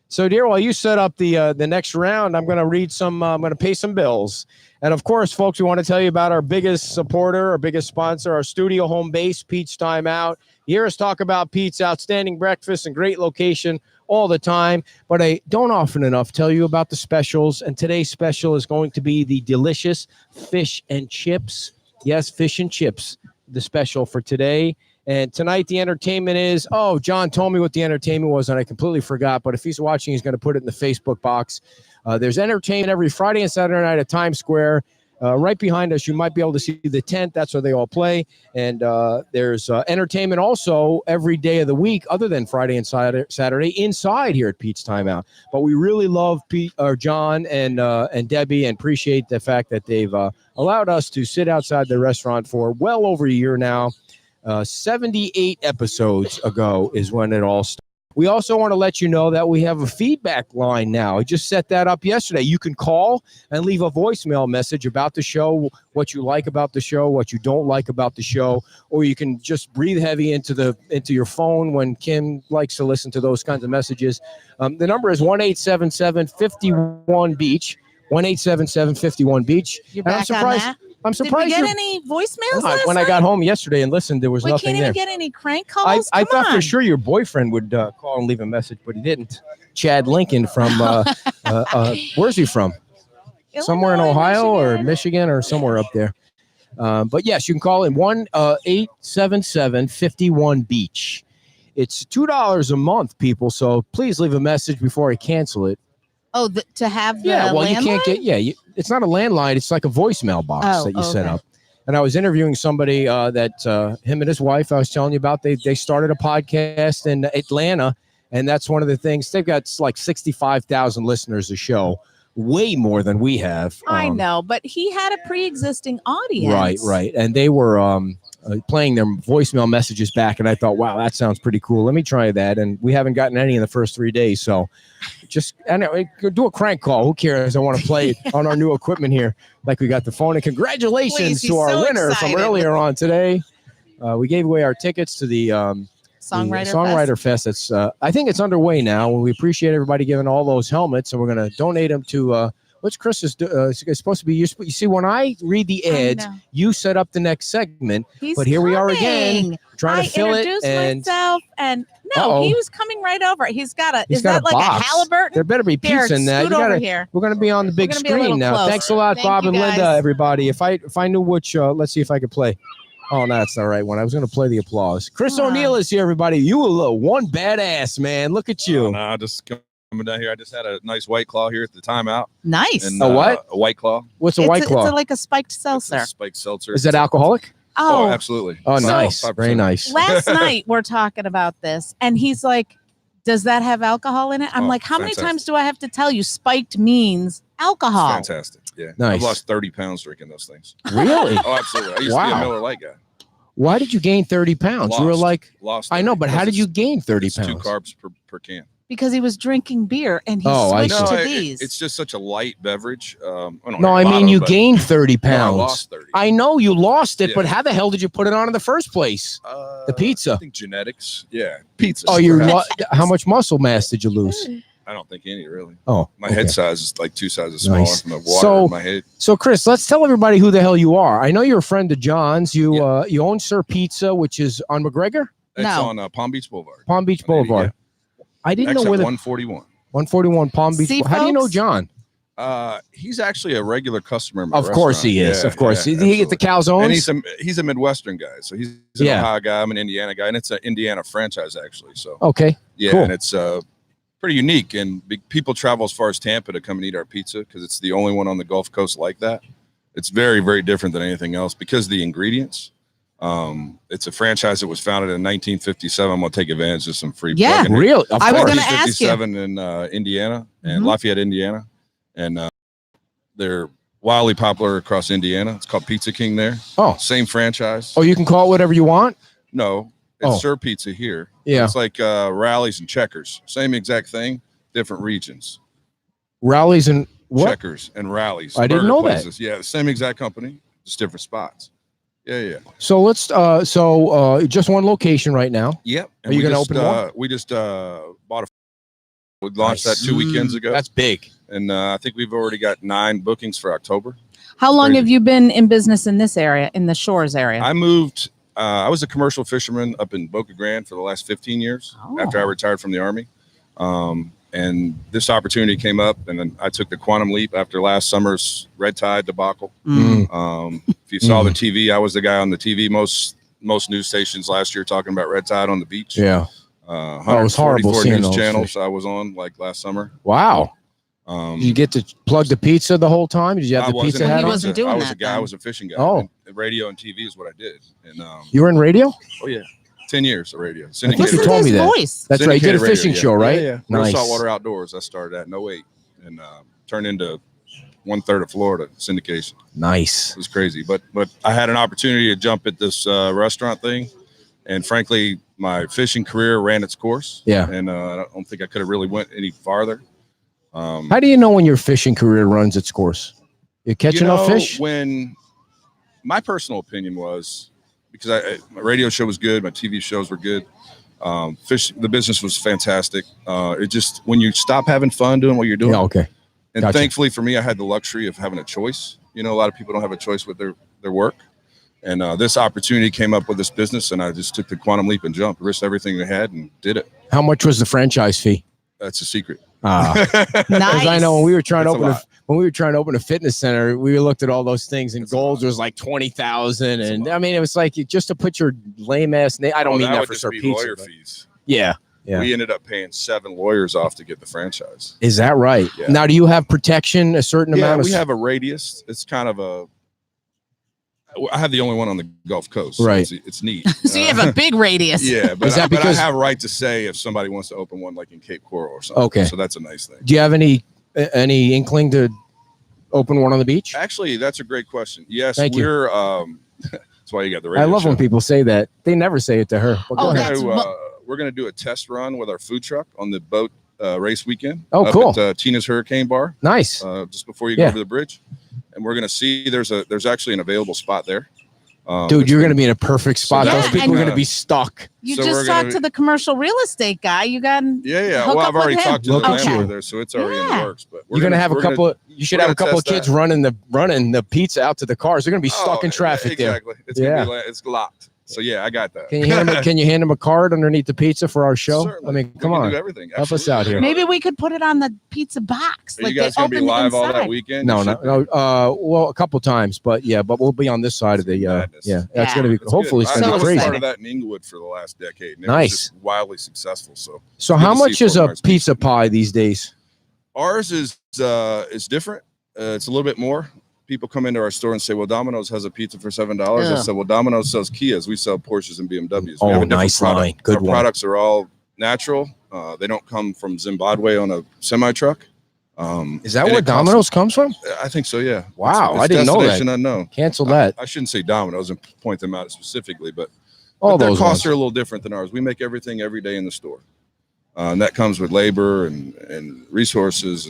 So, dear, while you set up the next round, I'm going to read some. I'm going to pay some bills, and of course, folks, we want to tell you about our biggest supporter, our biggest sponsor, our studio home base, Pete's Time Out. You hear us talk about Pete's outstanding breakfast and great location all the time, but I don't often enough tell you about the specials. And today's special is going to be the delicious fish and chips. Yes, fish and chips, the special for today. And tonight, the entertainment is, John told me what the entertainment was, and I completely forgot. But if he's watching, he's going to put it in the Facebook box. There's entertainment every Friday and Saturday night at Times Square. Right behind us, you might be able to see the tent. That's where they all play. And there's entertainment also every day of the week, other than Friday and Saturday, inside here at Pete's Time Out. But we really love John and Debbie, and appreciate the fact that they've allowed us to sit outside the restaurant for well over a year now. 78 episodes ago is when it all started. We also want to let you know that we have a feedback line now. I just set that up yesterday. You can call and leave a voicemail message about the show, what you like about the show, what you don't like about the show, or you can just breathe heavy into your phone when Kim likes to listen to those kinds of messages. The number is 1-877-51-BEACH, 1-877-51-BEACH. You're And I'm back on surprised. that. I'm Did we surprised. get any voicemails last When I got home yesterday and listened, there was We nothing can't there. even get any crank calls. I Come thought for on. sure your boyfriend would call and leave a message, but he didn't. Chad Lincoln from where's he from? Somewhere in Illinois, Ohio or Michigan. Michigan or somewhere up there. But yes, you can call in 1-877-51-BEACH. It's $2 a month, people. So please leave a message before I cancel it. Oh, to have the Well, you can't landline? get. It's not a landline. It's like a voicemail box that you set okay. up. And I was interviewing somebody that him and his wife, I was telling you about, they started a podcast in Atlanta. And that's one of the things. They've got like 65,000 listeners a show, way more than we have. I know, but he had a pre-existing audience. Right. And they were playing their voicemail messages back. And I thought, wow, that sounds pretty cool. Let me try that. And we haven't gotten any in the first 3 days. So just do a crank call. Who cares? I want to play it on our new equipment here. Like we got the phone. And congratulations Please, to he's our so winner from excited. earlier on today. We gave away our tickets to the Songwriter Fest. It's I think it's underway now. We appreciate everybody giving all those helmets, and we're going to donate them to what's Chris is it's supposed to be. You see, when I read the ads, know. you set up the next segment. He's But here we are again, coming. trying to fill I it. introduced And myself, and he was coming right over. He's got a. he's Is got that a like box. a Halliburton? There better be Derek, pizza in that. scoot over here. We're going to be on the big gonna be a screen little now. closer. Thanks a lot, Thank Bob you, and Linda, guys. everybody. If I knew which, let's see if I could play. Oh, no, that's not the right one. I was going to play the applause. Chris Wow. O'Neill is here, everybody. You a one badass, man. Look at you. No, just coming down here. I just had a nice White Claw here at the timeout. Nice. And, A what? A White Claw. What's a White Claw? It's like a spiked It's seltzer. a spiked seltzer. Is that alcoholic? Oh, Oh, absolutely. Oh, So- nice. 5%. Very nice. last night we're talking about this, and he's like, "Does that have alcohol in it?" I'm Oh, like, "How many fantastic. times do I have to tell you spiked means alcohol?" Fantastic. Yeah. Nice. I've lost 30 pounds drinking those things. Really? Oh, absolutely. I used to be Wow. a Miller Lite guy. Why did you gain 30 pounds? You were like, lost. I know, but how did you gain 30 it's pounds? 2 carbs per can. Because he was drinking beer and he I switched see. to these. It's just such a light beverage. No, I mean, you gained 30 No, I pounds. lost 30. I know you lost it, but Yeah. how the hell did you put it on in the first place? The pizza. I think genetics. Yeah, pizza. Oh, how much muscle mass did you lose? I don't think any really. Oh, My okay. head size is like 2 sizes smaller Nice. from the water in my head. So, Chris, let's tell everybody who the hell you are. I know you're a friend of John's. You own Sir Pizza, which is on McGregor? It's on Palm Beach Boulevard. Palm Beach Boulevard. I didn't know Exit where the 141. 141 Palm Beach. See, How do you know folks? John? He's actually a regular customer. In my Of course he is. restaurant. Of course. Yeah, Did he get the calzones? and he's a Midwestern guy. So he's an Yeah. Ohio guy. I'm an Indiana guy, and it's an Indiana franchise actually. So Okay. yeah, Cool. and it's pretty unique. And people travel as far as Tampa to come and eat our pizza because it's the only one on the Gulf Coast like that. It's very, very different than anything else because of the ingredients. It's a franchise that was founded in 1957. I'm gonna take advantage of some free. Yeah, plug-in. Really? Of I was course. gonna ask you. 1957 in Indiana and Mhm. Lafayette, Indiana, and they're wildly popular across Indiana. It's called Pizza King there. Oh. Same franchise. Oh, you can call it whatever you want? No, it's Oh. Sir Pizza here. Yeah. It's like Rallies and Checkers. Same exact thing, different regions. Rallies and what? Checkers and Rallies. I didn't burger know that. places. Yeah, same exact company, just different spots. Yeah. So let's just one location right now. Yep. Are you we gonna just, open more? We just bought a. We launched Nice. that 2 weekends ago. That's big. And I think we've already got 9 bookings for October. How long Crazy. have you been in business in this area, in the Shores area? I moved. I was a commercial fisherman up in Boca Grande for the last 15 years after I retired from the Army. And this opportunity came up, and then I took the quantum leap after last summer's red tide debacle. If you saw the TV, I was the guy on the TV most news stations last year talking about red tide on the beach. Yeah. It was horrible 144 seeing news those channels fish. I was on like last summer. Wow. Did you get to plug the pizza the whole time? Did you have I the wasn't- pizza hat He on? wasn't doing I was that a guy. I then. was a fishing guy. Oh. And radio and TV is what I did. And You were in radio? oh yeah, 10 years of radio. think Syndicated you Listen told to me his that. voice. That's right. You did a Syndicated fishing radio, show, right? Yeah. Real Nice. Saltwater Outdoors. I started at 08 and turned into 1/3 of Florida syndication. Nice. It was crazy, but I had an opportunity to jump at this restaurant thing, and frankly, my fishing career ran its course. Yeah. and I don't think I could have really went any farther. How do you know when your fishing career runs its course? You catch enough fish? When my personal opinion was, because my radio show was good, my TV shows were good. The business was fantastic. It just, when you stop having fun doing what you're doing, Yeah, okay. and Gotcha. thankfully for me, I had the luxury of having a choice. You know, a lot of people don't have a choice with their work. And this opportunity came up with this business, and I just took the quantum leap and jumped, risked everything I had, and did it. How much was the franchise fee? That's a secret. Because Nice. I know when we were trying to That's a open a fitness center, we looked at all those things, and goals was like 20,000, and I mean it was like just to put your lame ass name. I don't mean that would for just Sir be Pizza. lawyer but- fees. Yeah. We ended up paying 7 lawyers off to get the franchise. Is that right? Yeah. Now, do you have protection? A certain Yeah, amount of we have a radius. It's kind of I have the only one on the Gulf Coast. Right. So it's neat. So you have a big radius. Yeah, but, Is that but I because- have right to say if somebody wants to open one like in Cape Coral or something. Okay. So that's a nice thing. Do you have any inkling to open one on the beach? Actually, that's a great question. Yes, Thank you. we're that's why you got the radio I love show. when people say that. They never say it to her. But go Oh, ahead. that's We're going to do a test run with our food truck on the boat race weekend. Oh, up cool. At Tina's Hurricane Bar, Nice. just before you go Yeah. over the bridge. And we're going to see there's actually an available spot there. Dude, it's you're been- going to be in a perfect spot. Yeah, Those people and- are going to be stuck. You So just we're talked gonna- to the commercial real estate guy. You got Yeah. hook Well, up I've already with him. talked to the Look at landlord you. there, so it's already in Yeah. the works. But we're You're going to have a we're couple. You should we're have a gonna couple of test kids that. running the pizza out to the cars. They're going to be stuck in traffic there. Exactly. It's gonna be it's locked. So yeah, I got that. Can you hand them a card underneath the pizza for our show? Certainly. I mean, We come can on. do everything. Help us out here. Maybe we could put it on the pizza box. Are Like you guys they going to be open live all that inside. weekend? No, You no, should be. no. Well, a couple times, but we'll be on this side of the. Madness. Yeah, that's Yeah. going to be. That's Hopefully, good. it's going to So be I was crazy. part of that in Inglewood for the last decade. And it Nice. was just wildly successful. So So, Good how to much see is Fort a Myers pizza pie these days? ours is different. It's a little bit more. People come into our store and say, "Well, Domino's has a pizza for $7." I Ugh. said, "Well, Domino's sells Kias. We sell Porsches and BMWs. Oh, We have a different nice product. line. Good Our one. products are all natural. They don't come from Zimbabwe on a semi truck. Is that and where it costs- Domino's comes from? I think so. Yeah. Wow, It's I didn't know that. destination unknown. Cancel that. I shouldn't say Domino's and point them out specifically, but All their those costs ones. are a little different than ours. We make everything every day in the store, and that comes with labor and resources.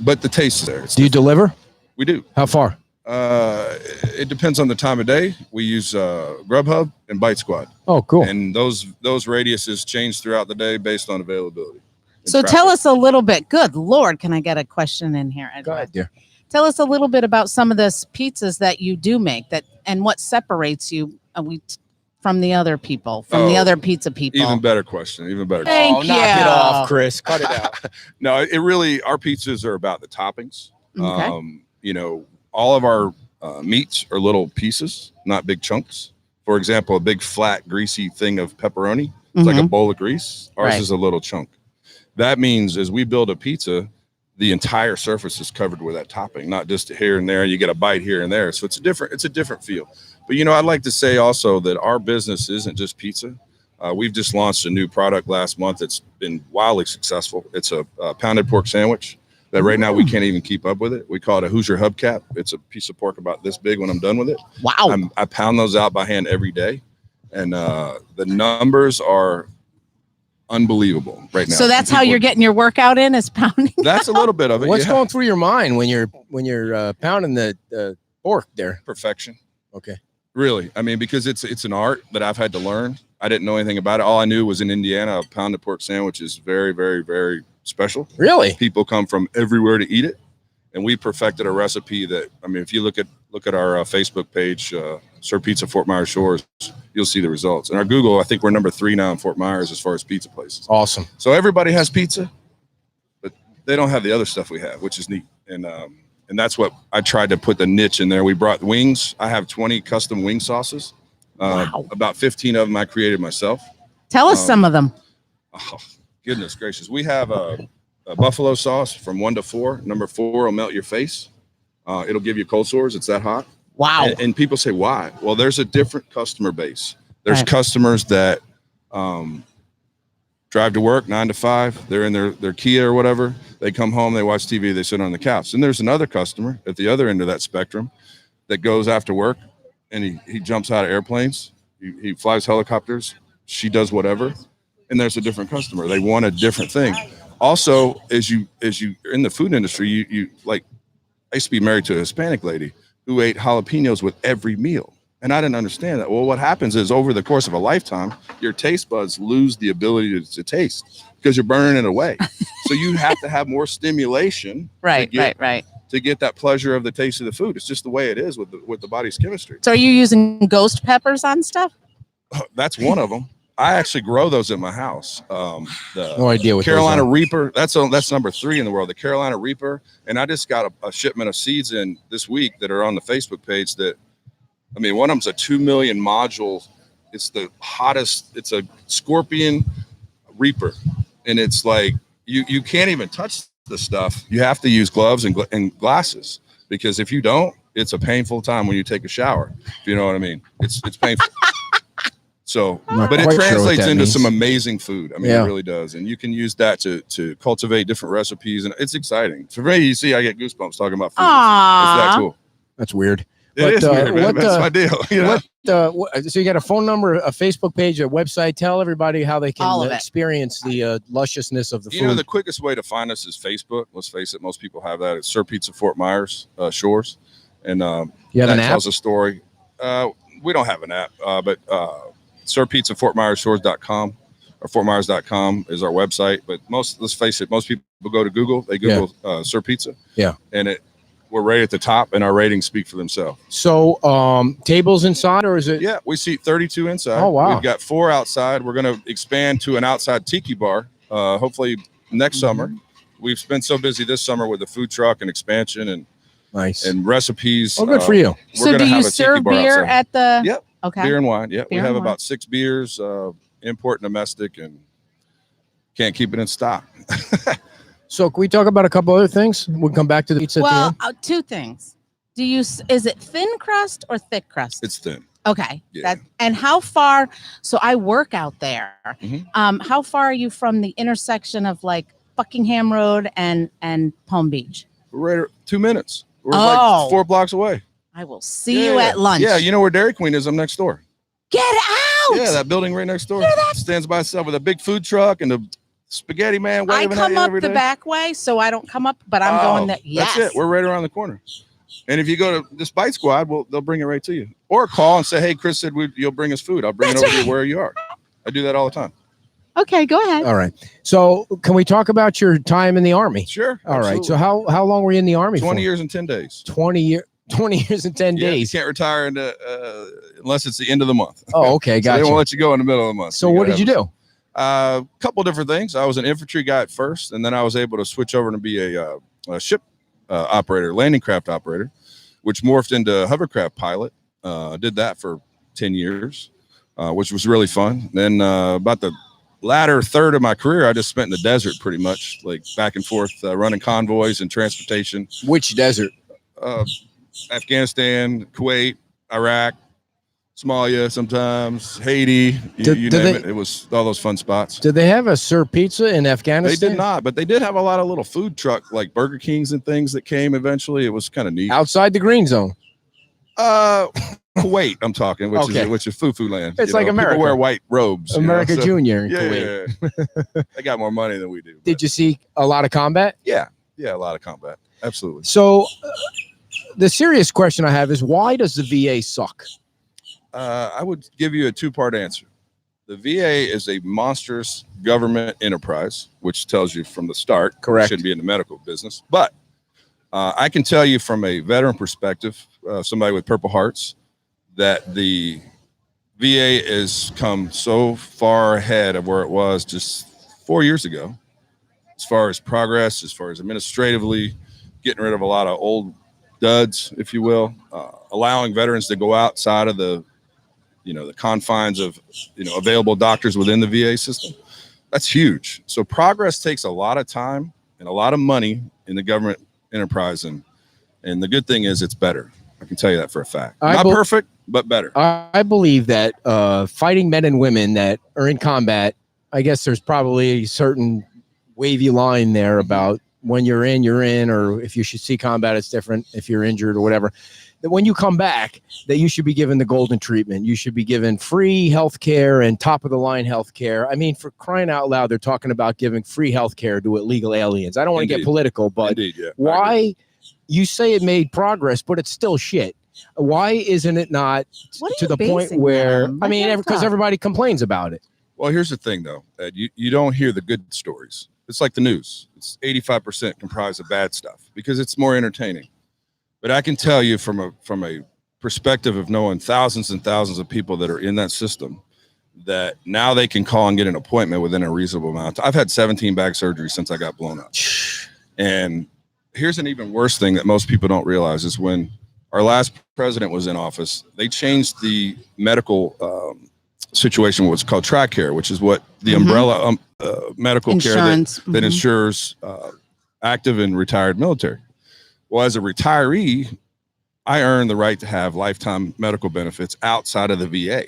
But the taste is there. Do you deliver? We do. How far? It depends on the time of day. We use Grubhub and Bite Squad. Oh, cool. And those radiuses change throughout the day based on availability. and So tell traffic. us a little bit. Good Lord, can I get a question in here? Go ahead, dear. Tell us a little bit about some of the pizzas that you do make and what separates you from the other people, from the other pizza people. Even better question. Even better. Thank Knock it you. off, Chris. Cut it out. No, it really, our pizzas are about the toppings. Okay. All of our meats are little pieces, not big chunks. For example, a big flat greasy thing of pepperoni, it's like a bowl of grease. Ours Right. is a little chunk. That means as we build a pizza, the entire surface is covered with that topping, not just here and there. You get a bite here and there. So it's a different feel. But I'd like to say also that our business isn't just pizza. We've just launched a new product last month that's been wildly successful. It's a pounded pork sandwich that right now we can't even keep up with it. We call it a Hoosier hubcap. It's a piece of pork about this big when I'm done with it. Wow. I pound those out by hand every day. And the numbers are unbelievable right now. So that's how you're getting your workout in, is pounding. That's a little bit of it. What's yeah. going through your mind when you're pounding the pork there? Perfection. Okay. Really. I mean, because it's an art that I've had to learn. I didn't know anything about it. All I knew was in Indiana, a pounded pork sandwich is very, very, very special. Really? People come from everywhere to eat it. And we perfected a recipe that, if you look at our Facebook page, Sir Pizza Fort Myers Shores, you'll see the results. And our Google, I think we're number 3 now in Fort Myers as far as pizza places. Awesome. So everybody has pizza, but they don't have the other stuff we have, which is neat. And that's what I tried to put the niche in there. We brought wings. I have 20 custom wing sauces. Wow. About 15 of them I created myself. Tell us some of them. Oh, goodness gracious. We have a buffalo sauce from 1 to 4. Number 4 will melt your face. It'll give you cold sores. It's that hot. Wow. And people say, why? Well, there's a different customer base. There's Right. customers that drive to work 9 to 5. They're in their Kia or whatever. They come home, they watch TV, they sit on the couch. And there's another customer at the other end of that spectrum that goes after work and he jumps out of airplanes. He flies helicopters. She does whatever. And there's a different customer. They want a different thing. Also, as you in the food industry, you like, I used to be married to a Hispanic lady who ate jalapenos with every meal. And I didn't understand that. Well, what happens is over the course of a lifetime, your taste buds lose the ability to taste because you're burning it away. So you have to have more stimulation Right. to get that pleasure of the taste of the food. It's just the way it is with the body's chemistry. So are you using ghost peppers on stuff? That's one of them. I actually grow those at my house. No idea what those Carolina are. Reaper. That's number 3 in the world. The Carolina Reaper. And I just got a shipment of seeds in this week that are on the Facebook page that, one of them's a 2 million module. It's the hottest. It's a Scorpion Reaper. And it's like, you can't even touch the stuff. You have to use gloves and glasses because if you don't, it's a painful time when you take a shower. If you know what I mean? It's painful. So, Not but it quite sure what translates that into means. some amazing food. Yeah. It really does. And you can use that to cultivate different recipes. And it's exciting. For me, you see, I get goosebumps talking about food. It's that Aww. cool. That's weird. It is weird, man. what, That's my deal. So you got a phone number, a Facebook page, a website. Tell everybody how they All can of it. experience the lusciousness of the You know, food. the quickest way to find us is Facebook. Let's face it, most people have that. It's Sir Pizza Fort Myers Shores. And You have that an app? tells a story. We don't have an app, but SirPizzaFortMyersShores.com or FortMyers.com is our website. But let's face it, most people go to Google. They Google Sir Pizza. Yeah. And we're right at the top, and our ratings speak for themselves. So tables inside, or is it? Yeah, we seat 32 inside. Oh, wow. We've got 4 outside. We're going to expand to an outside tiki bar, hopefully next summer. We've been so busy this summer with the food truck and expansion and Nice. recipes. Oh, good for you. We're So gonna do you have a tiki serve bar beer outside. at the? Yep. Okay. Beer and wine. Yeah, we Beer have and wine. about 6 beers, import and domestic, and can't keep it in stock. So can we talk about a couple other things? We'll come back to the pizza at the Well, end. 2 things. Is it thin crust or thick crust? It's thin. Okay. Yeah. And how far? So I work out there. Mhm. How far are you from the intersection of like Buckingham Road and Palm Beach? We're right 2 minutes. We're Oh. like 4 blocks away. I will see you at lunch. Yeah, you know where Dairy Queen is? I'm next door. Get out! Yeah, that building right next door. Stands by itself with a big food truck and a spaghetti man I waving at come you up every the day. back way, so I don't come up, but I'm going there. Yes. That's it. We're right around the corner. And if you go to this Bite Squad, they'll bring it right to you. Or call and say, hey, Chris said you'll bring us food. I'll bring it over to where you are. I do that all the time. Okay, go ahead. All right. So can we talk about your time in the Army? Sure. All right. absolutely. So how long were you in the Army 20 for? years and 10 days. 20 years and 10 Yeah, days. You can't retire unless it's the end of the month. Oh, okay. So Gotcha. they won't let you go in the middle of the month. So what did you do? A couple different things. I was an infantry guy at first, and then I was able to switch over and be a ship operator, landing craft operator, which morphed into hovercraft pilot. Did that for 10 years, which was really fun. Then about the latter third of my career, I just spent in the desert pretty much, like back and forth, running convoys and transportation. Which desert? Afghanistan, Kuwait, Iraq, Somalia, sometimes Haiti. You Did name they- it. It was all those fun spots. Did they have a Sir Pizza in Afghanistan? They did not, but they did have a lot of little food truck like Burger Kings and things that came eventually. It was kind of neat. Outside the green zone. Kuwait, I'm talking, which is foo-foo land. It's you like know, America. People wear white robes. you know, America so- Junior in Yeah, Kuwait. yeah. They got more money than we do. Did you see a lot of combat? Yeah, a lot of combat. Absolutely. So the serious question I have is, why does the VA suck? I would give you a two-part answer. The VA is a monstrous government enterprise, which tells you from the start, Correct. You shouldn't be in the medical business. But I can tell you from a veteran perspective, somebody with Purple Hearts, that the VA has come so far ahead of where it was just 4 years ago, as far as progress, as far as administratively, getting rid of a lot of old duds, if you will, allowing veterans to go outside of the confines of, available doctors within the VA system. That's huge. So progress takes a lot of time and a lot of money in the government enterprise. And the good thing is it's better. I can tell you that for a fact. Not perfect, but better. I believe that fighting men and women that are in combat, I guess there's probably a certain wavy line there about when you're in, or if you should see combat, it's different if you're injured or whatever. That when you come back, that you should be given the golden treatment. You should be given free health care and top of the line health care. I mean, for crying out loud, they're talking about giving free health care to illegal aliens. I don't want to get political, but Indeed, yeah. why you say it made progress, but it's still shit. Why isn't it not to the point where, I mean, because everybody complains about it. Well, here's the thing, though. Ed, you don't hear the good stories. It's like the news. It's 85% comprised of bad stuff because it's more entertaining. But I can tell you from a perspective of knowing thousands and thousands of people that are in that system, that now they can call and get an appointment within a reasonable amount of time. I've had 17 back surgeries since I got blown up. And here's an even worse thing that most people don't realize is when our last president was in office, they changed the medical situation, what's called TRICARE, which is what the umbrella medical Insurance. care that insures active and retired military. Well, as a retiree, I earned the right to have lifetime medical benefits outside of the VA,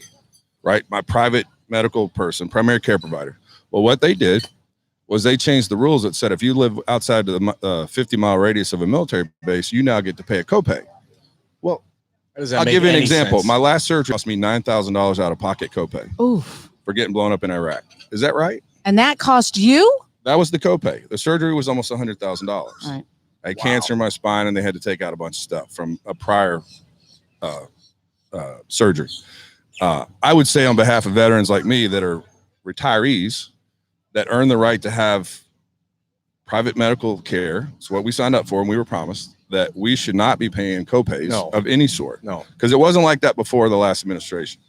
right? My private medical person, primary care provider. Well, what they did was they changed the rules that said if you live outside the 50-mile radius of a military base, you now get to pay a copay. Well, I'll give you an example. My last surgery cost me $9,000 out of pocket copay for getting blown up in Iraq. Is that right? And that cost you? That was the copay. The surgery was almost $100,000. Right. I had cancer in my spine, and they had to take out a bunch of stuff from a prior surgery. I would say on behalf of veterans like me that are retirees that earn the right to have private medical care, it's what we signed up for and we were promised, that we should not be paying copays of any sort. No. Because it wasn't like that before the last administration.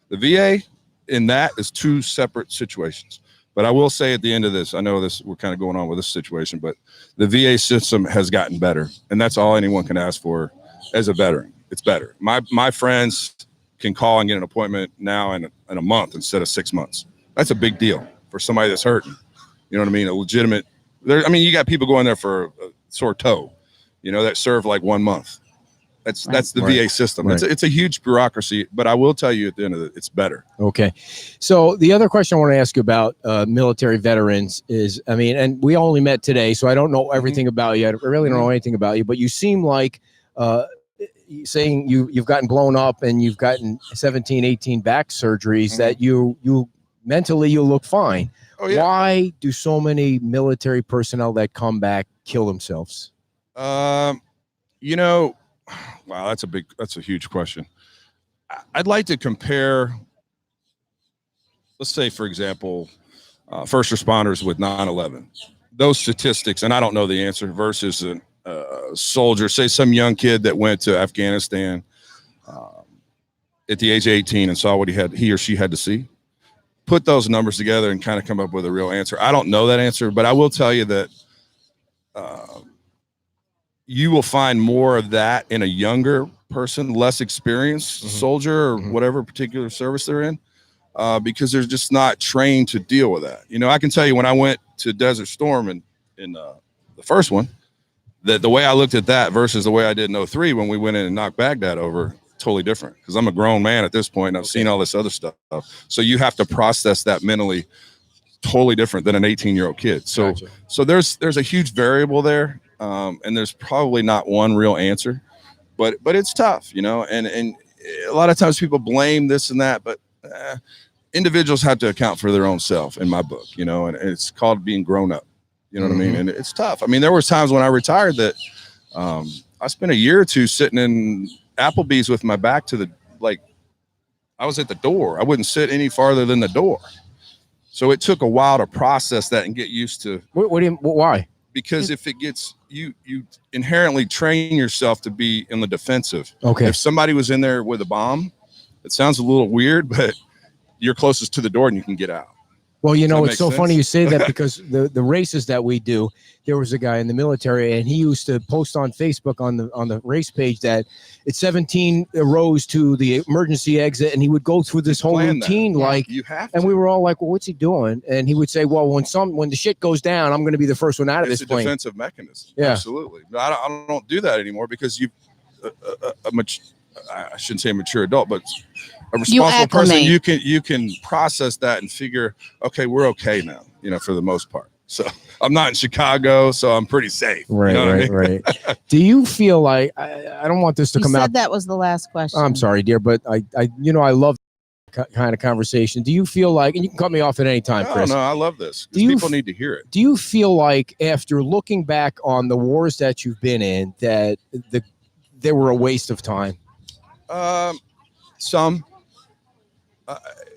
The VA in that is two separate situations. But I will say at the end of this, I know we're kind of going on with this situation, but the VA system has gotten better. And that's all anyone can ask for as a veteran. It's better. My friends can call and get an appointment now in a month instead of 6 months. That's a big deal for somebody that's hurting. You know what I mean? A legitimate, you got people going there for a sore toe, that serve like 1 month. That's the Right. VA system. Right. It's a huge bureaucracy, but I will tell you at the end of it, it's better. Okay. So the other question I want to ask you about military veterans is, I mean, and we only met today, so I don't know everything about you. I really don't know anything about you, but you seem like saying you've gotten blown up and you've gotten 17, 18 back surgeries that you mentally you look fine. Oh, yeah. Why do so many military personnel that come back kill themselves? You know, wow, that's a huge question. I'd like to compare, let's say, for example, first responders with 9/11. Those statistics, and I don't know the answer, versus a soldier, say some young kid that went to Afghanistan at the age of 18 and saw what he or she had to see. Put those numbers together and kind of come up with a real answer. I don't know that answer, but I will tell you that you will find more of that in a younger person, less experienced soldier or whatever particular service they're in, because they're just not trained to deal with that. You know, I can tell you when I went to Desert Storm in the first one, that the way I looked at that versus the way I did in 03 when we went in and knocked Baghdad over, totally different, because I'm a grown man at this point and I've seen all this other stuff. So you have to process that mentally, totally different than an 18-year-old kid. So Gotcha. so there's a huge variable there, and there's probably not one real answer, but it's tough, you know, and a lot of times people blame this and that, but individuals have to account for their own self in my book, you know, and it's called being grown up. You know what I mean? And it's tough. I mean, there was times when I retired that I spent a year or two sitting in Applebee's with my back to I was at the door. I wouldn't sit any farther than the door. So it took a while to process that and get used to. Why? Because if it gets, you inherently train yourself to be in the defensive. Okay. If somebody was in there with a bomb, it sounds a little weird, but you're closest to the door and you can get out. Well, you know, that it's make so sense? funny you say that because the races that we do, there was a guy in the military and he used to post on Facebook on the race page that it's 17 rows to the emergency exit, and he would go through this whole Plan that. routine like, You have to. and we were all like, well, what's he doing? And he would say, well, when the shit goes down, I'm going to be the first one out of It's this a plane. defensive mechanism. Yeah. Absolutely. No, I don't do that anymore because I shouldn't say a mature adult, but a responsible person, you can process that and figure, okay, we're okay now, you know, for the most part. So I'm not in Chicago, so I'm pretty safe. Right, you know what I mean? right. Do you feel like I don't want this to You come said out? that was the last question. I'm sorry, dear, but I love kind of conversation. Do you feel like, and you can cut me off at any time, Chris? No, I love this. Do you People need to hear it. Do you feel like after looking back on the wars that you've been in, that they were a waste of time? Some.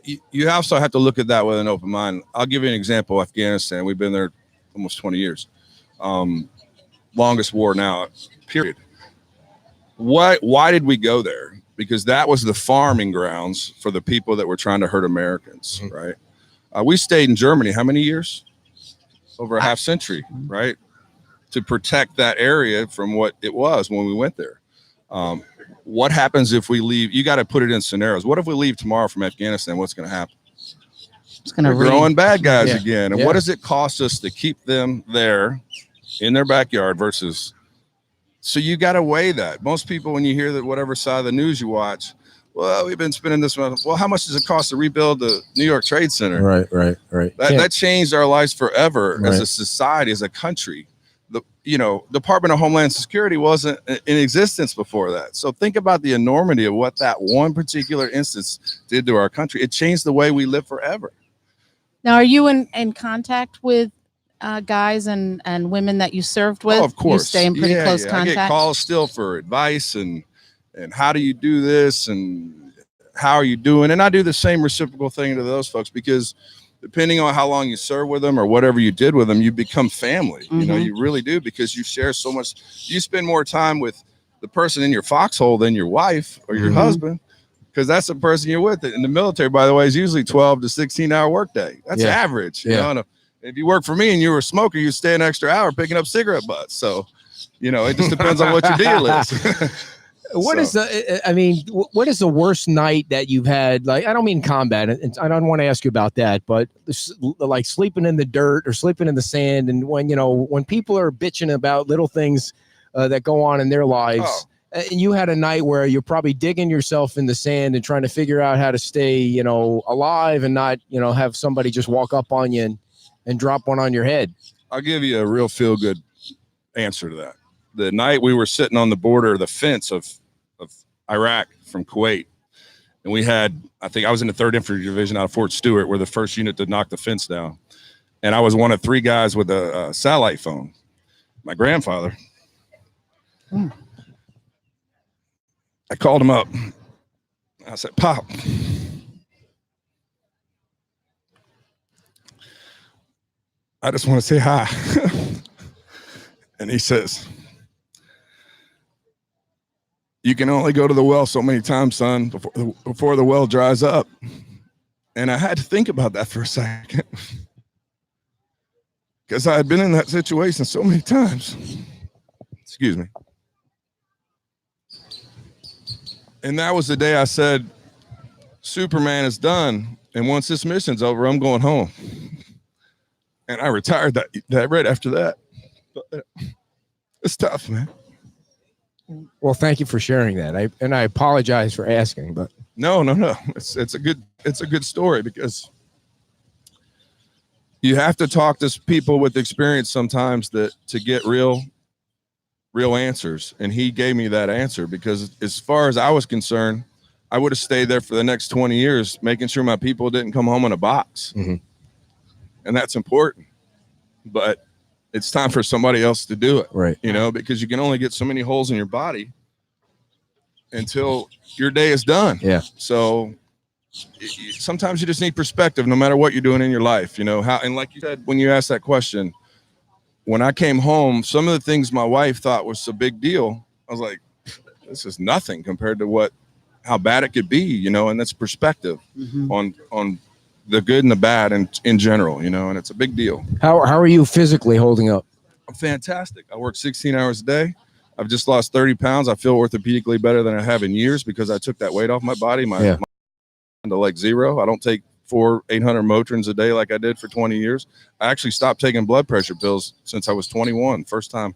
You also have to look at that with an open mind. I'll give you an example. Afghanistan, we've been there almost 20 years. Longest war now, period. Why did we go there? Because that was the farming grounds for the people that were trying to hurt Americans, right? We stayed in Germany how many years? Over a half century, right? To protect that area from what it was when we went there. What happens if we leave? You got to put it in scenarios. What if we leave tomorrow from Afghanistan? What's going to happen? It's going to They're growing bad guys Yeah. again. And Yeah. what does it cost us to keep them there in their backyard versus? So you got to weigh that. Most people, when you hear that, whatever side of the news you watch, well, we've been spending this money. Well, how much does it cost to rebuild the New York Trade Center? Right. That changed our lives forever Right. as a society, as a country. Department of Homeland Security wasn't in existence before that. So think about the enormity of what that one particular instance did to our country. It changed the way we live forever. Now, are you in contact with guys and women that you served with? Oh, of course. You stay in pretty close I contact? get calls still for advice and how do you do this and how are you doing? And I do the same reciprocal thing to those folks because depending on how long you serve with them or whatever you did with them, you become family. You know, you really do, because you share so much. You spend more time with the person in your foxhole than your wife or your husband, because that's the person you're with. In the military, by the way, is usually 12 to 16-hour workday. That's average. You know, and if you work for me and you were a smoker, you stay an extra hour picking up cigarette butts. So, you know, it just depends on what your deal is. What is the worst night that you've had? Like, I don't mean combat, and I don't want to ask you about that, but like sleeping in the dirt or sleeping in the sand, and when people are bitching about little things that go on in their lives, and you had a night where you're probably digging yourself in the sand and trying to figure out how to stay, alive and not, have somebody just walk up on you and drop one on your head. I'll give you a real feel good answer to that. The night we were sitting on the border, the fence of Iraq from Kuwait, and we had, I think I was in the 3rd Infantry Division out of Fort Stewart. We're the first unit to knock the fence down. And I was one of 3 guys with a satellite phone. My grandfather, I called him up. I said, Pop, I just want to say hi. And he says, you can only go to the well so many times, son, before the well dries up. And I had to think about that for a second, because I had been in that situation so many times. Excuse me. And that was the day I said, Superman is done. And once this mission's over, I'm going home. And I retired that right after that. But it's tough, man. Well, thank you for sharing that. I apologize for asking, but no. It's a good story, because you have to talk to people with experience sometimes to get real answers. And he gave me that answer, because as far as I was concerned, I would have stayed there for the next 20 years, making sure my people didn't come home in a box. Mm-hmm. And that's important, but it's time for somebody else to do it. Right. Because you can only get so many holes in your body until your day is done. Yeah. So sometimes you just need perspective, no matter what you're doing in your life, and like you said, when you asked that question, when I came home, some of the things my wife thought was a big deal, I was like, this is nothing compared to how bad it could be, and that's perspective on the good and the bad and in general, and it's a big deal. How are you physically holding up? I'm fantastic. I work 16 hours a day. I've just lost 30 pounds. I feel orthopedically better than I have in years, because I took that weight off my body. My to like 0. I don't take 800 Motrins a day like I did for 20 years. I actually stopped taking blood pressure pills since I was 21. First time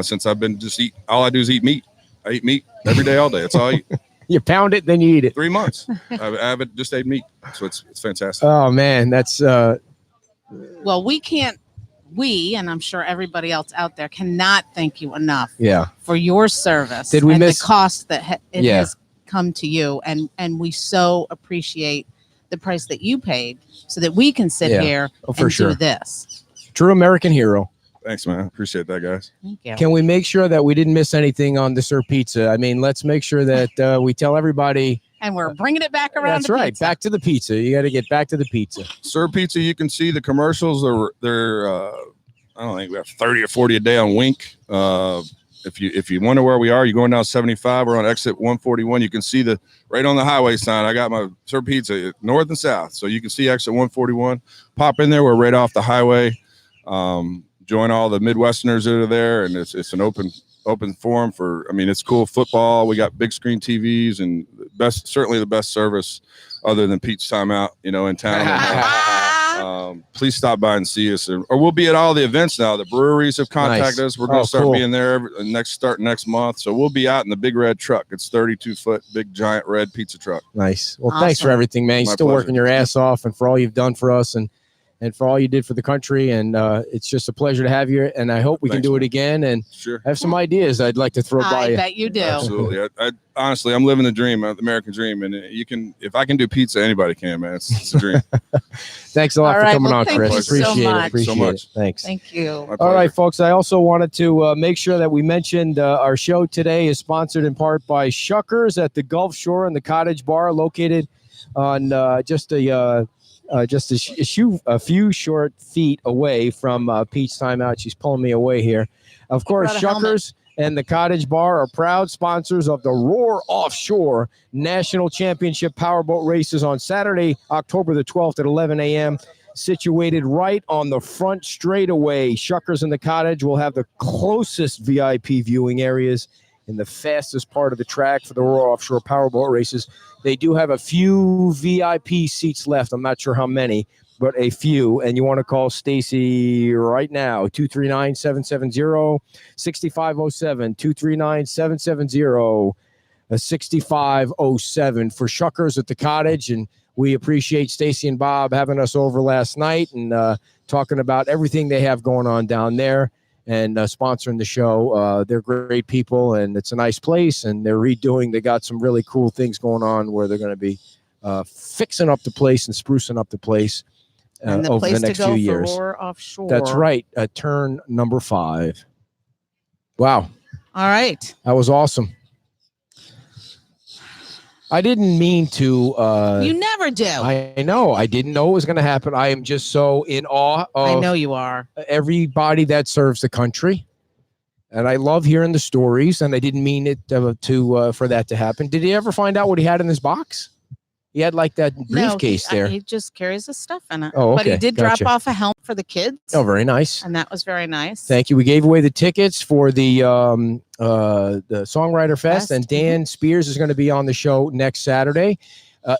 since I've been all I do is eat meat. I eat meat every day, all day. That's all I eat. You pound it, then you eat it. 3 months. I just ate meat. So it's fantastic. Oh man, that's Well, we, and I'm sure everybody else out there, cannot thank you enough for your service. Did we and miss the cost that it has come to you? And we so appreciate the price that you paid so that we can sit here and do this. True American hero. Thanks, man. Appreciate that, guys. Thank you. Can we make sure that we didn't miss anything on the Sir Pizza? I mean, let's make sure that we tell everybody. And we're bringing it back around. That's right. Pizza. Back to the pizza. You got to get back to the pizza. Sir Pizza, you can see the commercials. They're I don't think we have 30 or 40 a day on Wink. If you wonder where we are, you're going down 75. We're on exit 141. You can see right on the highway sign. I got my Sir Pizza north and south, so you can see exit 141. Pop in there. We're right off the highway. Join all the Midwesterners that are there, and it's an open forum for. I mean, it's cool football. We got big screen TVs and certainly the best service other than Pete's Timeout, in town. Please stop by and see us, or we'll be at all the events now. The breweries have contacted us. We're going to start being there next month. So we'll be out in the big red truck. It's 32-foot, big giant red pizza truck. Nice. Well, thanks for everything, man. You're still working your ass off, and for all you've done for us, and for all you did for the country. And it's just a pleasure to have you. And I hope we can do it again. And have some ideas I'd like to throw by you. I bet you do. Absolutely. I honestly, I'm living the dream, the American dream. And if I can do pizza, anybody can, man. It's a dream. Thanks a lot for coming on, Chris. Appreciate it. So much. Thanks. Thank you. All right, folks. I also wanted to make sure that we mentioned our show today is sponsored in part by Shuckers at the Gulf Shore and the Cottage Bar, located on just a few short feet away from Pete's Timeout. She's pulling me away here. Of course, Shuckers and the Cottage Bar are proud sponsors of the Roar Offshore National Championship Powerboat Races on Saturday, October the 12th at 11 a.m., situated right on the front straightaway. Shuckers and the Cottage will have the closest VIP viewing areas in the fastest part of the track for the Roar Offshore Powerboat Races. They do have a few VIP seats left. I'm not sure how many, but a few. And you want to call Stacy right now, 239-770-6507, 239-770-6507 for Shuckers at the Cottage. And we appreciate Stacy and Bob having us over last night and talking about everything they have going on down there and sponsoring the show. They're great people, and it's a nice place, and they're redoing. They got some really cool things going on where they're going to be fixing up the place and sprucing up the place And the over place the next to go few years. for Roar Offshore. That's right. Turn number 5. Wow. All right. That was awesome. I didn't mean to. You never do. I know. I didn't know it was going to happen. I am just so in awe of I know you are. everybody that serves the country. And I love hearing the stories. And I didn't mean it for that to happen. Did he ever find out what he had in his box? He had like that briefcase there. He just carries his stuff in it. Oh, okay. But he did Gotcha. drop off a helmet for the kids. Oh, very nice. And that was very nice. Thank you. We gave away the tickets for the Songwriter Fest, and Dan Spears is going to be on the show next Saturday,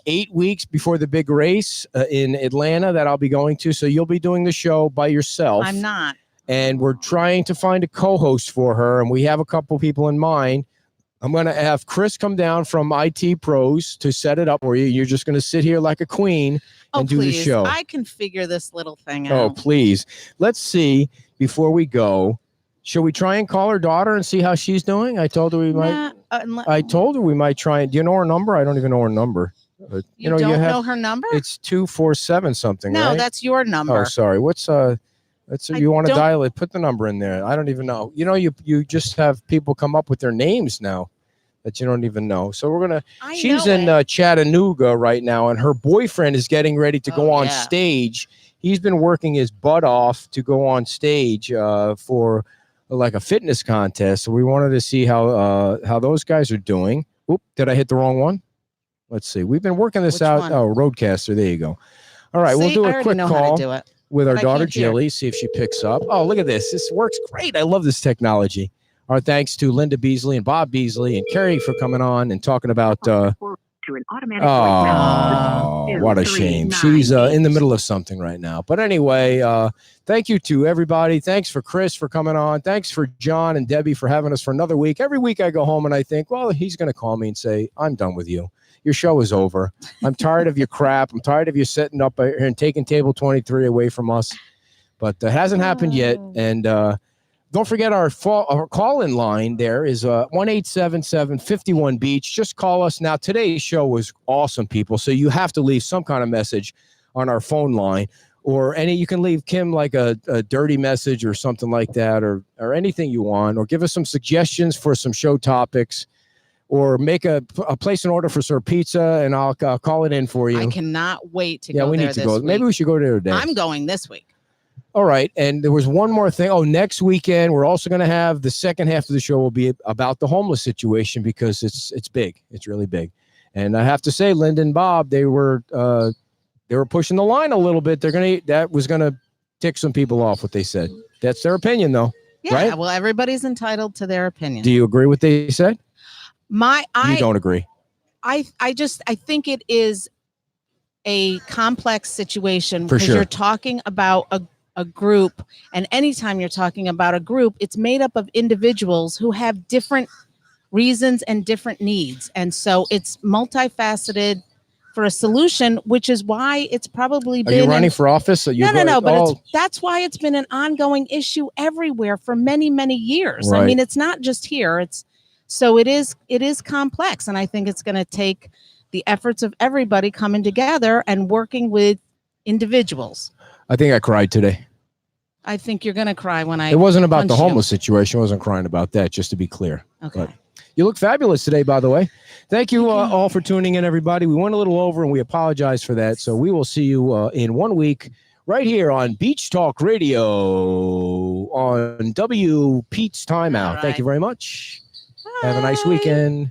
8 weeks before the big race in Atlanta that I'll be going to. So you'll be doing the show by yourself. I'm not. And we're trying to find a co-host for her, and we have a couple people in mind. I'm going to have Chris come down from IT Pros to set it up for you. You're just going to sit here like a queen and do the show. I can figure this little thing Oh, out. please. Let's see before we go. Shall we try and call her daughter and see how she's doing? I told her we might. I told her we might try and. Do you know her number? I don't even know her number. But, You don't know her number? It's 247 something. No, right? that's your number. Oh, sorry. What's That's I you want to don't- dial it? Put the number in there. I don't even know. You know, you just have people come up with their names now that you don't even know. So we're gonna. She's in Chattanooga right now, and her boyfriend is getting ready to go on stage. He's been working his butt off to go on stage for like a fitness contest. So we wanted to see how those guys are doing. Oop, did I hit the wrong one? Let's see. We've been working this Which out. one? Oh, Roadcaster. There you go. All right, we'll See, do I a already quick know how to call do it, with our but I daughter can't hear. Jilly. See if she picks up. Oh, look at this. This works great. I love this technology. Our thanks to Linda Beasley and Bob Beasley and Keri for coming on and talking about. What a shame. She's in the middle of something right now. But anyway, thank you to everybody. Thanks for Chris for coming on. Thanks for John and Debbie for having us for another week. Every week I go home and I think, well, he's going to call me and say, I'm done with you. Your show is over. I'm tired of your crap. I'm tired of you setting up here and taking table 23 away from us. But it hasn't happened yet. And don't forget our call-in line there is 1-877-51-BEACH. Just call us. Now, today's show was awesome, people. So you have to leave some kind of message on our phone line. Or you can leave Kim like a dirty message or something like that, or anything you want. Or give us some suggestions for some show topics. Or make a place an order for some pizza, and I'll call it in for you. I cannot wait to Yeah, go we there need to this go. week. Maybe we should go there today. I'm going this week. All right. And there was one more thing. Oh, next weekend, we're also going to have the second half of the show will be about the homeless situation because it's big. It's really big. And I have to say, Linda and Bob, they were pushing the line a little bit. That was going to tick some people off what they said. That's their opinion, though. Yeah. Right? Well, everybody's entitled to their opinion. Do you agree with what they said? You I don't agree. I think it is a complex situation For because sure. you're talking about a group, and anytime you're talking about a group, it's made up of individuals who have different reasons and different needs. And so it's multifaceted for a solution, which is why it's probably Are been you running for office? No, but that's why it's been an ongoing issue everywhere for many, many years. I Right. mean, it's not just here. It is complex, and I think it's going to take the efforts of everybody coming together and working with individuals. I think I cried today. I think you're going to cry when I. It wasn't about the punch you. homeless situation. I wasn't crying about that, just to be clear. Okay. But you look fabulous today, by the way. Thank you all for tuning in, everybody. We went a little over, and we apologize for that. So we will see you in 1 week right here on Beach Talk Radio on W. Pete's Timeout. All Thank you right. very much. Have a nice weekend.